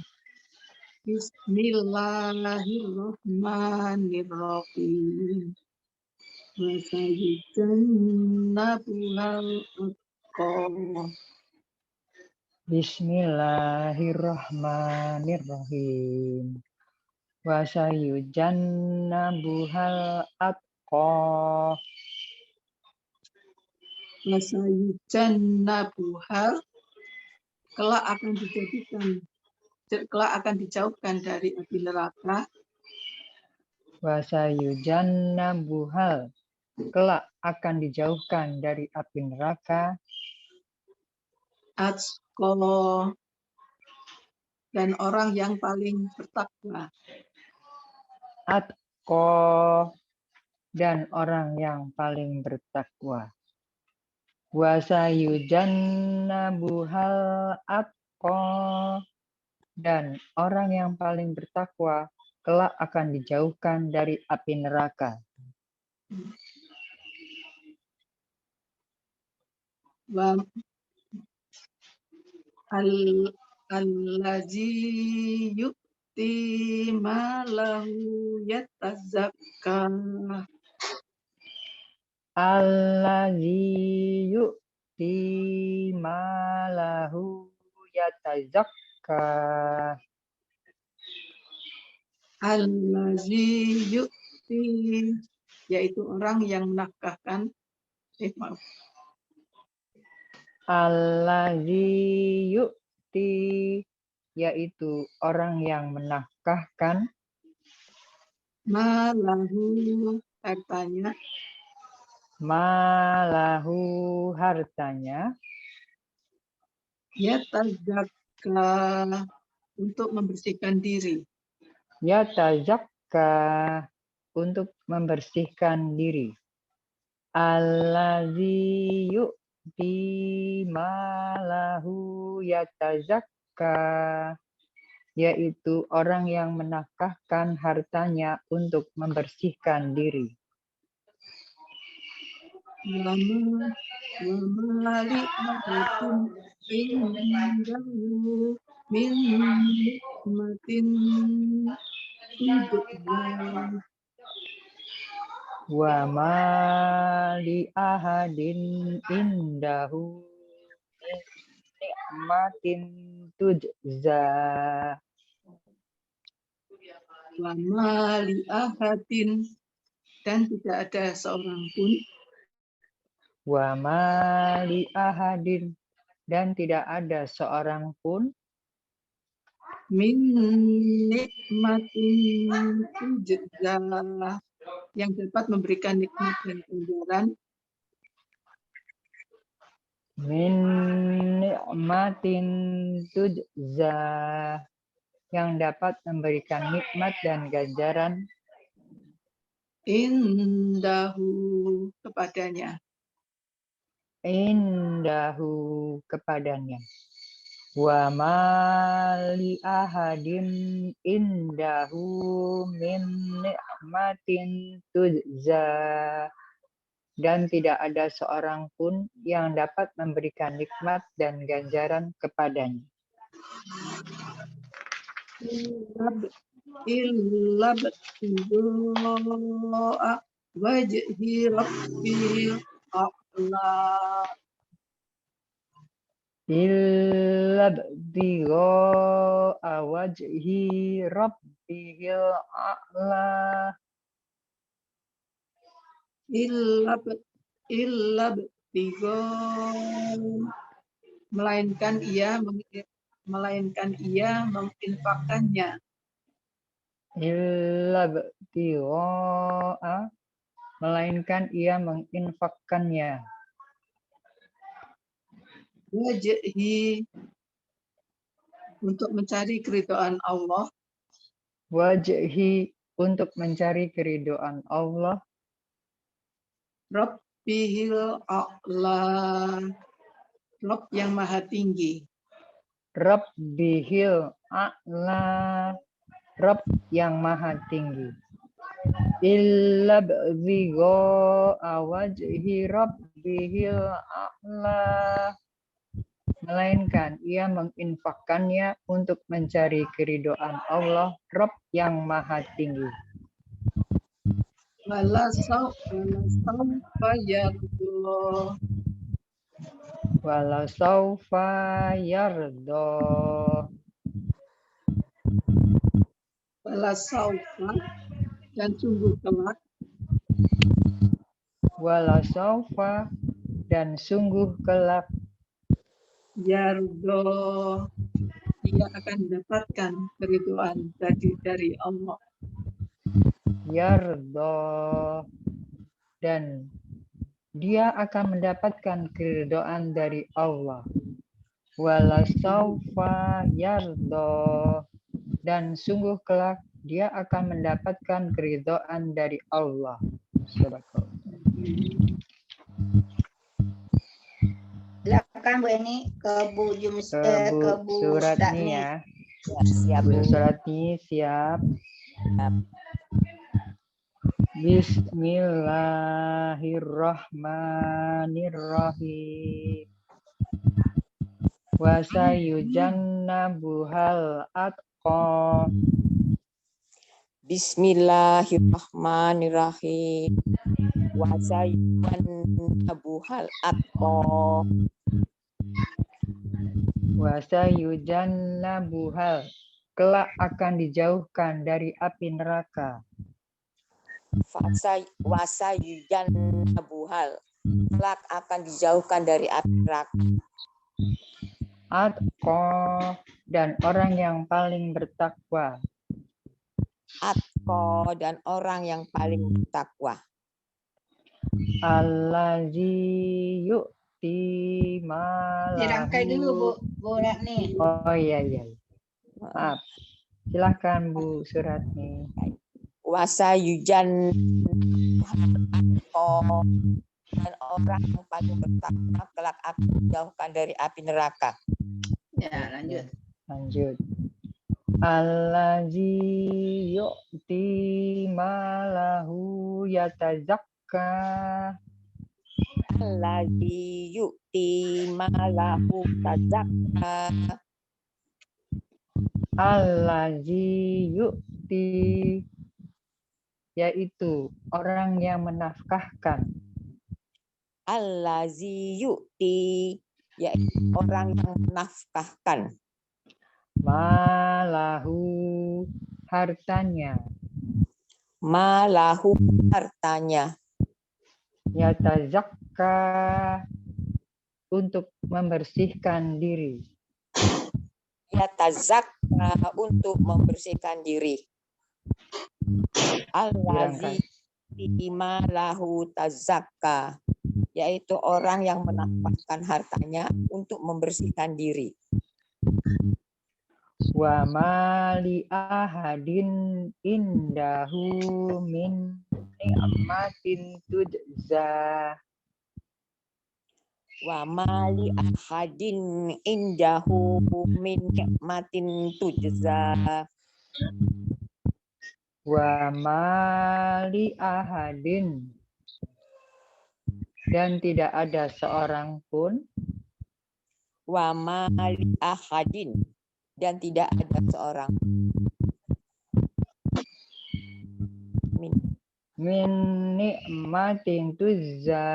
Bismillahirrahmanirrahim. Wa sayyidunnabuhal atqa. Bismillahirrahmanirrahim. Wa sayyujannabuhal atqa. Wa sayyidunnabuhal, kelak akan dijauhkan dari api neraka. Wa sayyujannabuhal, kelak akan dijauhkan dari api neraka. Atqa, dan orang yang paling bertakwa. Atqa, dan orang yang paling bertakwa. Wa sayyujannabuhal atqa, dan orang yang paling bertakwa kelak akan dijauhkan dari api neraka. Wa allazi yu'ti malahu yatazakka. Allazi yu'ti malahu yatazakka. Allazi yu'ti, yaitu orang yang menafkahkan. Maaf. Allazi yu'ti, yaitu orang yang menafkahkan. Malahu, hartanya. Malahu, hartanya. Yatazakka, untuk membersihkan diri. Yatazakka, untuk membersihkan diri. Allazi yu'ti malahu yatazakka, yaitu orang yang menafkahkan hartanya untuk membersihkan diri. Wamali ahadin indahu min nikmatin tujza. Wa ma li ahadin indahu min nikmatin tujza. Wamali ahadin, dan tidak ada seorang pun. Wa ma li ahadin, dan tidak ada seorang pun. Min nikmatin tujza, yang dapat memberikan nikmat dan ganjaran. Min nikmatin tujza, yang dapat memberikan nikmat dan ganjaran. Indahu, kepadanya. Indahu, kepadanya. Wa ma li ahadin indahu min nikmatin tujza, dan tidak ada seorang pun yang dapat memberikan nikmat dan ganjaran kepadanya. Illa btigoa wajhi rabbil a'la. Illa btigoa wajhi rabbihil a'la. Illa btigoa, melainkan ia menginfakkannya. Illa btigoa, melainkan ia menginfakkannya. Wajhi, untuk mencari keridhaan Allah. Wajhi, untuk mencari keridhaan Allah. Rabbihil a'la, Rabb yang maha tinggi. Rabbihil a'la, Rabb yang maha tinggi. Illa btigoa wajhi rabbihil a'la, melainkan ia menginfakkannya untuk mencari keridhaan Allah, Rabb yang maha tinggi. Wala sawfa yardo, Wala sawfa yardo, wala sawfa, dan sungguh kelak. Wala sawfa, dan sungguh kelak. Yardo, dia akan mendapatkan keridhaan dari Allah. Yardo, dan dia akan mendapatkan keridhaan dari Allah. Wala sawfa yardo, dan sungguh kelak dia akan mendapatkan keridhaan dari Allah. Silakan Bu Eni ke Bu Jums, ke Bu Suratni Sudani. ya. Siap, Bu Bu. Suratni siap. Bismillahirrahmanirrahim. Wa sayujannabuhal atqa. Bismillahirrahmanirrahim. Wa sayujannabuhal atqa. Wa sayujannabuhal kelak akan dijauhkan dari api neraka. Wasayujan buhal, kelak akan dijauhkan dari api neraka. Atqa, dan orang yang paling bertakwa. Atqa, dan orang yang paling bertakwa. Allazi yu'ti malahu. Dirangkai dulu Bu Ratni. Oh iya. Maaf. Silahkan Bu Suratni. Wasayujan dan orang yang paling bertakwa kelak akan dijauhkan dari api neraka. Ya, lanjut. Allazi yu'ti malahu yatazakka. Allazi yu'ti malahu tazakka. Allazi yu'ti, yaitu orang yang menafkahkan. Allazi yu'ti, yaitu orang yang menafkahkan. Malahu, hartanya. Malahu, hartanya. Yatazakka, untuk membersihkan diri. Yatazakka, untuk membersihkan diri. Allazi malahu tazakka, yaitu orang yang menafkahkan hartanya untuk membersihkan diri. Wa mali ahadin indahu min ni'matin tujza. Wa mali ahadin indahu min ni'matin tujza. Wa mali ahadin, dan tidak ada seorang pun. Wa mali ahadin, dan tidak ada seorang. Min ni'matin tujza.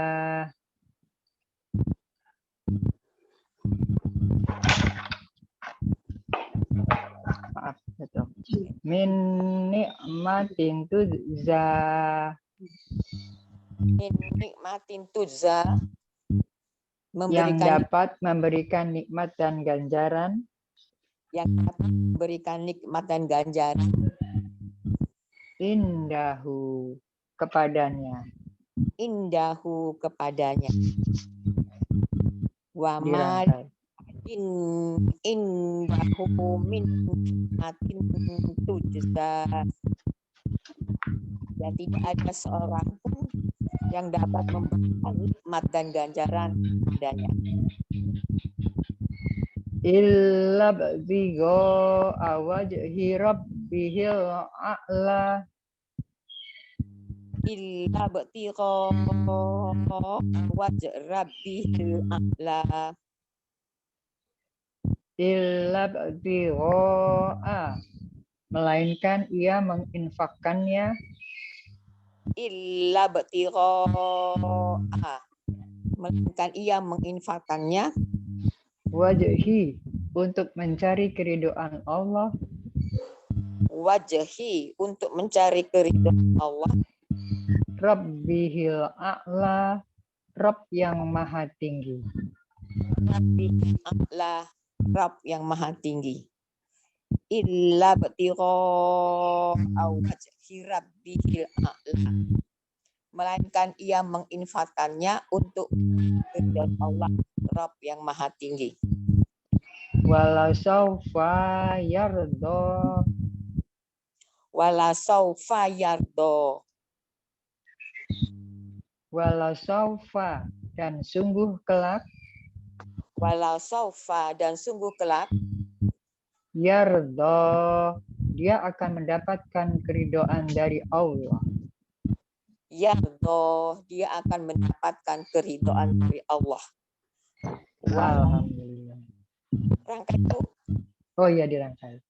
Maaf, betul. Min ni'matin tujza. Min nikmatin tujza, Yang dapat memberikan nikmat dan ganjaran. Yang dapat memberikan nikmat dan ganjaran. Indahu, kepadanya. Indahu, kepadanya. Wa ma indahu min nikmatin tujza. Dan tidak ada seorang pun yang dapat memberikan nikmat dan ganjaran padanya. Illa bigho awajhi rabbihil a'la. Illa btigha wajh rabbihil a'la. Illa bigho, melainkan ia menginfakkannya. Illa btigha, melainkan ia menginfakkannya. Wajhi, untuk mencari keridhaan Allah. Wajhi, untuk mencari keridhaan Allah. Rabbihil a'la, Rabb yang maha tinggi. Rabbihil a'la, Rabb yang maha tinggi. Illa btigha wajhi rabbihil a'la, melainkan ia menginfakkannya untuk keridhaan Allah, Rabb yang maha tinggi. Wala saufa yardo. Wala saufa yardo. Wala saufa, dan sungguh kelak. Wala saufa, dan sungguh kelak. Yardo, dia akan mendapatkan keridhaan dari Allah. Yardo, dia akan mendapatkan keridhaan dari Allah. Alhamdulillah. Rangkai itu. Oh iya, dirangkai.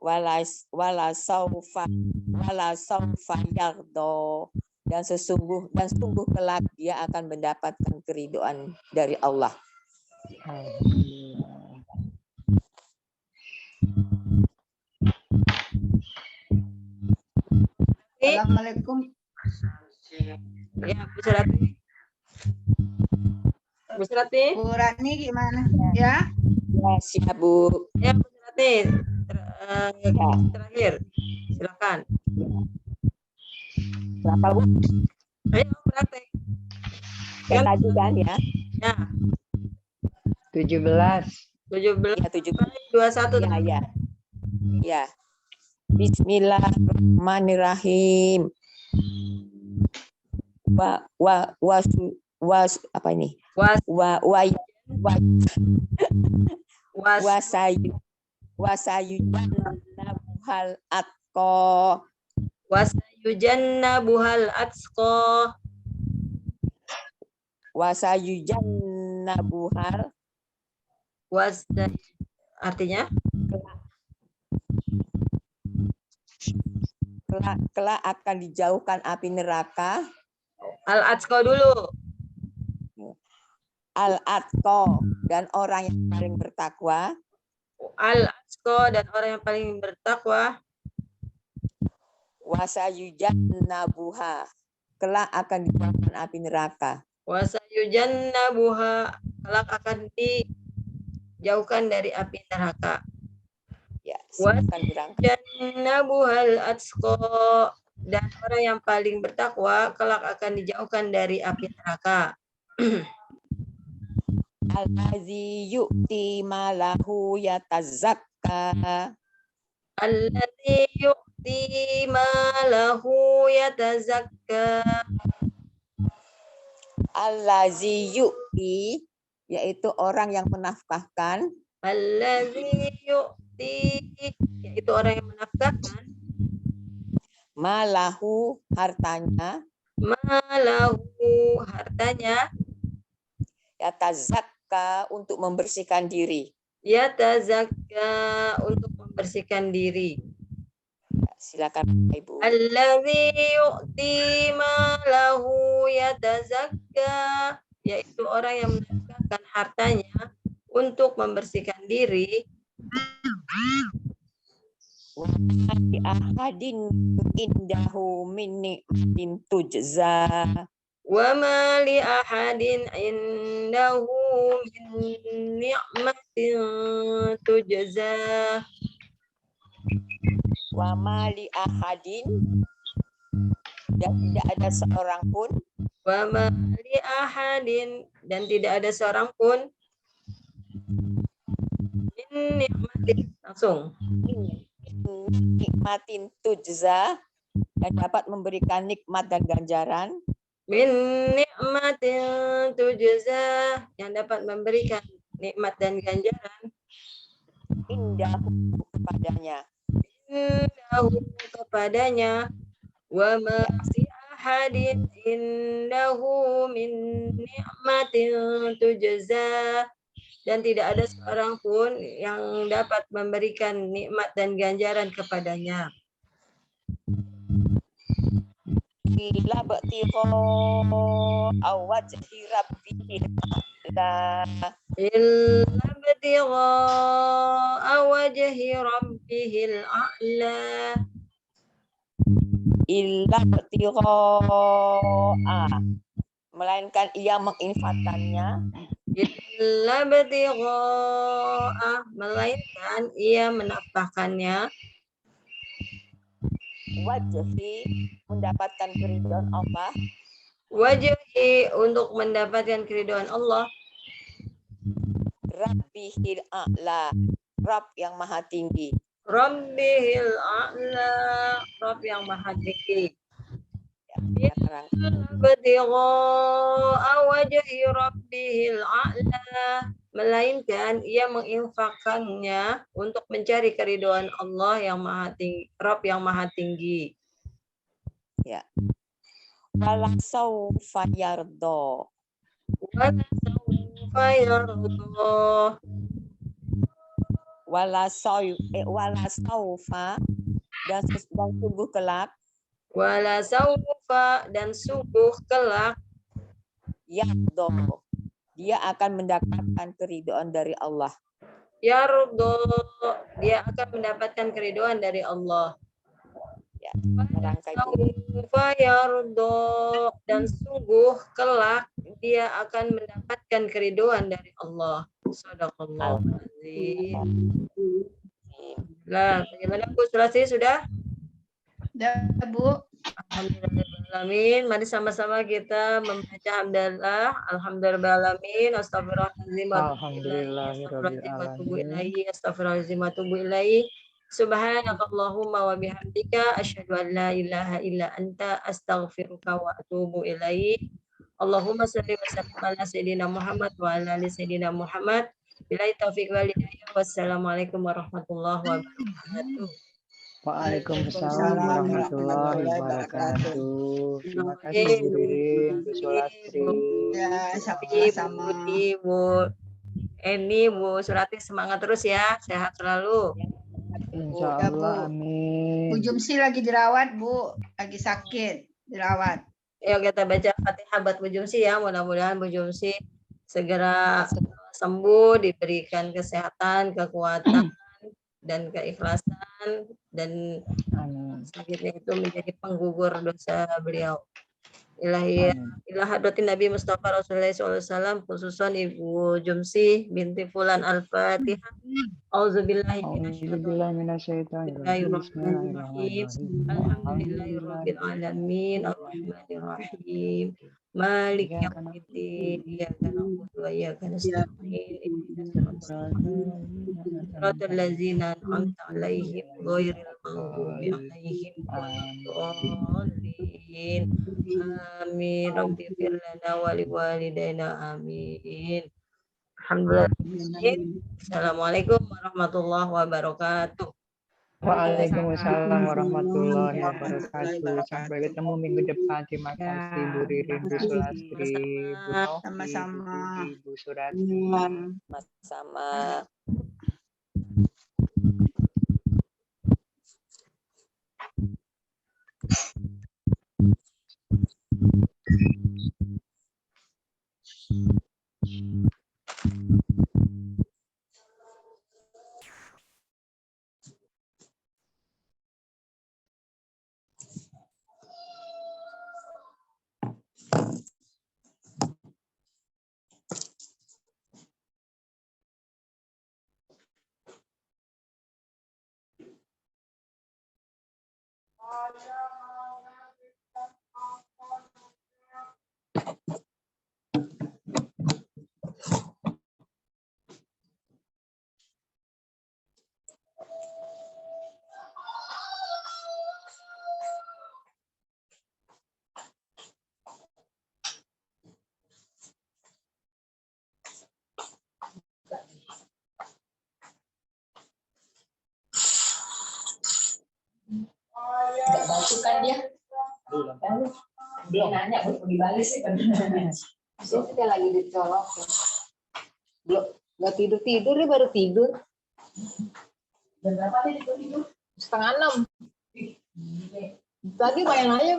Wala saufa yardo, dan sungguh kelak dia akan mendapatkan keridhaan dari Allah. Alhamdulillah. Assalamualaikum. Ya, Bu Surati. Bu Surati. Bu Rani gimana? Ya. Ya, siap Bu. Ya, Bu Surati. Terakhir. Silakan. Berapa Bu? Ayo praktek. Kayak tadi kan ya? Ya, 17. 17 Ya, 7. sampai 21. Ya, ya. Ya. Bismillahirrahmanirrahim. Apa ini? Was wasayujannabuhal atqa. wasayujannabuhal atqa. Wasayujannabuhal Artinya kelak akan dijauhkan api neraka. al-atqa dulu. Al-atqa, dan orang yang paling bertakwa. Al-atqa, dan orang yang paling bertakwa. Wasayujannabuha, kelak akan dijauhkan api neraka. Wasayujannabuha, kelak akan dijauhkan dari api neraka. Ya, silakan berangkat. Wasayujannabuhal atqa, dan orang yang paling bertakwa kelak akan dijauhkan dari api neraka. Allazi yu'ti malahu yatazakka. Allazi yu'ti malahu yatazakka. Allazi yu'ti, yaitu orang yang menafkahkan. Allazi yu'ti, yaitu orang yang menafkahkan. Malahu, hartanya. Malahu, hartanya. Yatazakka, untuk membersihkan diri. Yatazakka, untuk membersihkan diri. Ya, silakan Ibu. Allazi yu'ti malahu yatazakka, yaitu orang yang menafkahkan hartanya untuk membersihkan diri. Wa li ahadin indahu min ni'matin tujza. Wa ma li ahadin indahu min ni'matin tujza. Wa ma li ahadin, dan tidak ada seorang pun. Wa ma li ahadin, dan tidak ada seorang pun. Min ni'matin, langsung. Nikmatin tujza, dan dapat memberikan nikmat dan ganjaran. Min ni'matin tujza, yang dapat memberikan nikmat dan ganjaran. Indahu, kepadanya. Indahu, kepadanya. Wa ma li ahadin indahu min ni'matin tujza, dan tidak ada seorang pun yang dapat memberikan nikmat dan ganjaran kepadanya. Illa ba'tigha awajhi rabbih la. Illa ibtigha'a wajhi rabbihil a'la. Illa ba'tigha'a, melainkan ia menginfakkannya. Illa ibtigha'a, melainkan ia menafkahkannya. Wajhi, mendapatkan keridhaan Allah. Wajhi, untuk mendapatkan keridhaan Allah. Rabbihil a'la, Rabb yang maha tinggi. Rabbihil a'la, Rabb yang maha tinggi. Ya, sekarang. Ibtigha'a wajhi rabbihil a'la, melainkan ia menginfakkannya untuk mencari keridhaan Allah yang maha tinggi, Rabb yang maha tinggi. Ya. Wala saufa yardo. Wala sawfa yarda. Wala saufa, dan sungguh kelak. Wala sawfa, dan sungguh kelak. Yardo, dia akan mendapatkan keridhaan dari Allah. Yarda, dia akan mendapatkan keridhaan dari Allah. Ya, Ya, merangkai itu. Saufa yardo, dan sungguh kelak dia akan mendapatkan keriduan dari Allah. Shadaqallahul azim. Lah, bagaimana Bu Sulastri sudah? Udah, Bu. Alhamdulillahirrahmanirrahim. Mari sama-sama kita membaca hamdalah. Alhamdulillahirrahmanirrahim. Astagfirullahaladzim. Alhamdulillahirrahmanirrahim. Astagfirullahaladzim wa atubu ilaihi. Subhanakallahumma wa bihamdika asyhadu an la ilaha illa anta astaghfiruka wa atubu ilaihi. Allahumma shalli wa sallim ala sayyidina Muhammad wa ala ali sayyidina Muhammad. Billahi taufiq wal hidayah. Wassalamualaikum warahmatullahi wabarakatuh. Waalaikumsalam warahmatullahi wabarakatuh. Terima kasih Bu Ririn, Bu Sulastri. Ya, Ibu, sama-sama. Bu Eni, Bu Surati, semangat terus ya, sehat selalu. Insya Ya, Allah, Bu. amin. Bu Jumsi lagi dirawat, Bu. Lagi sakit, dirawat. Ayo kita baca Fatihah buat Bu Jumsi ya, mudah-mudahan Bu Jumsi segera sembuh, diberikan kesehatan, kekuatan, dan keikhlasan, dan Amin. sakitnya itu menjadi penggugur dosa beliau. Ilahi ila hadratin Nabi Mustafa Rasulullah SAW, khususan Ibu Jumsi binti Fulan Al-Fatihah. Auzubillahi Bismillahirrahmanirrahim. Alhamdulillahirabbil alamin arrahmanirrahim maliki yaumiddin iyyaka na'budu wa iyyaka nasta'in siratal ladzina an'amta 'alaihim ghairil maghdubi 'alaihim waladdallin. Amin. Rabbighfir lana wa liwalidayna. Amin. Alhamdulillah. Assalamualaikum warahmatullahi wabarakatuh. Waalaikumsalam warahmatullahi wabarakatuh. Sampai ketemu minggu depan. Terima kasih Bu Ririn, Bu Sulastri, Bu Novi, Sama-sama. Bu Surati. Sama. Nggak batu kan dia? Belum. Dia nanya baru dibalik sih kan. Dia juga lagi dicolok. Belum. Nggak tidur dia baru tidur. Jam berapa dia tidur? 5:30. Tadi main aja.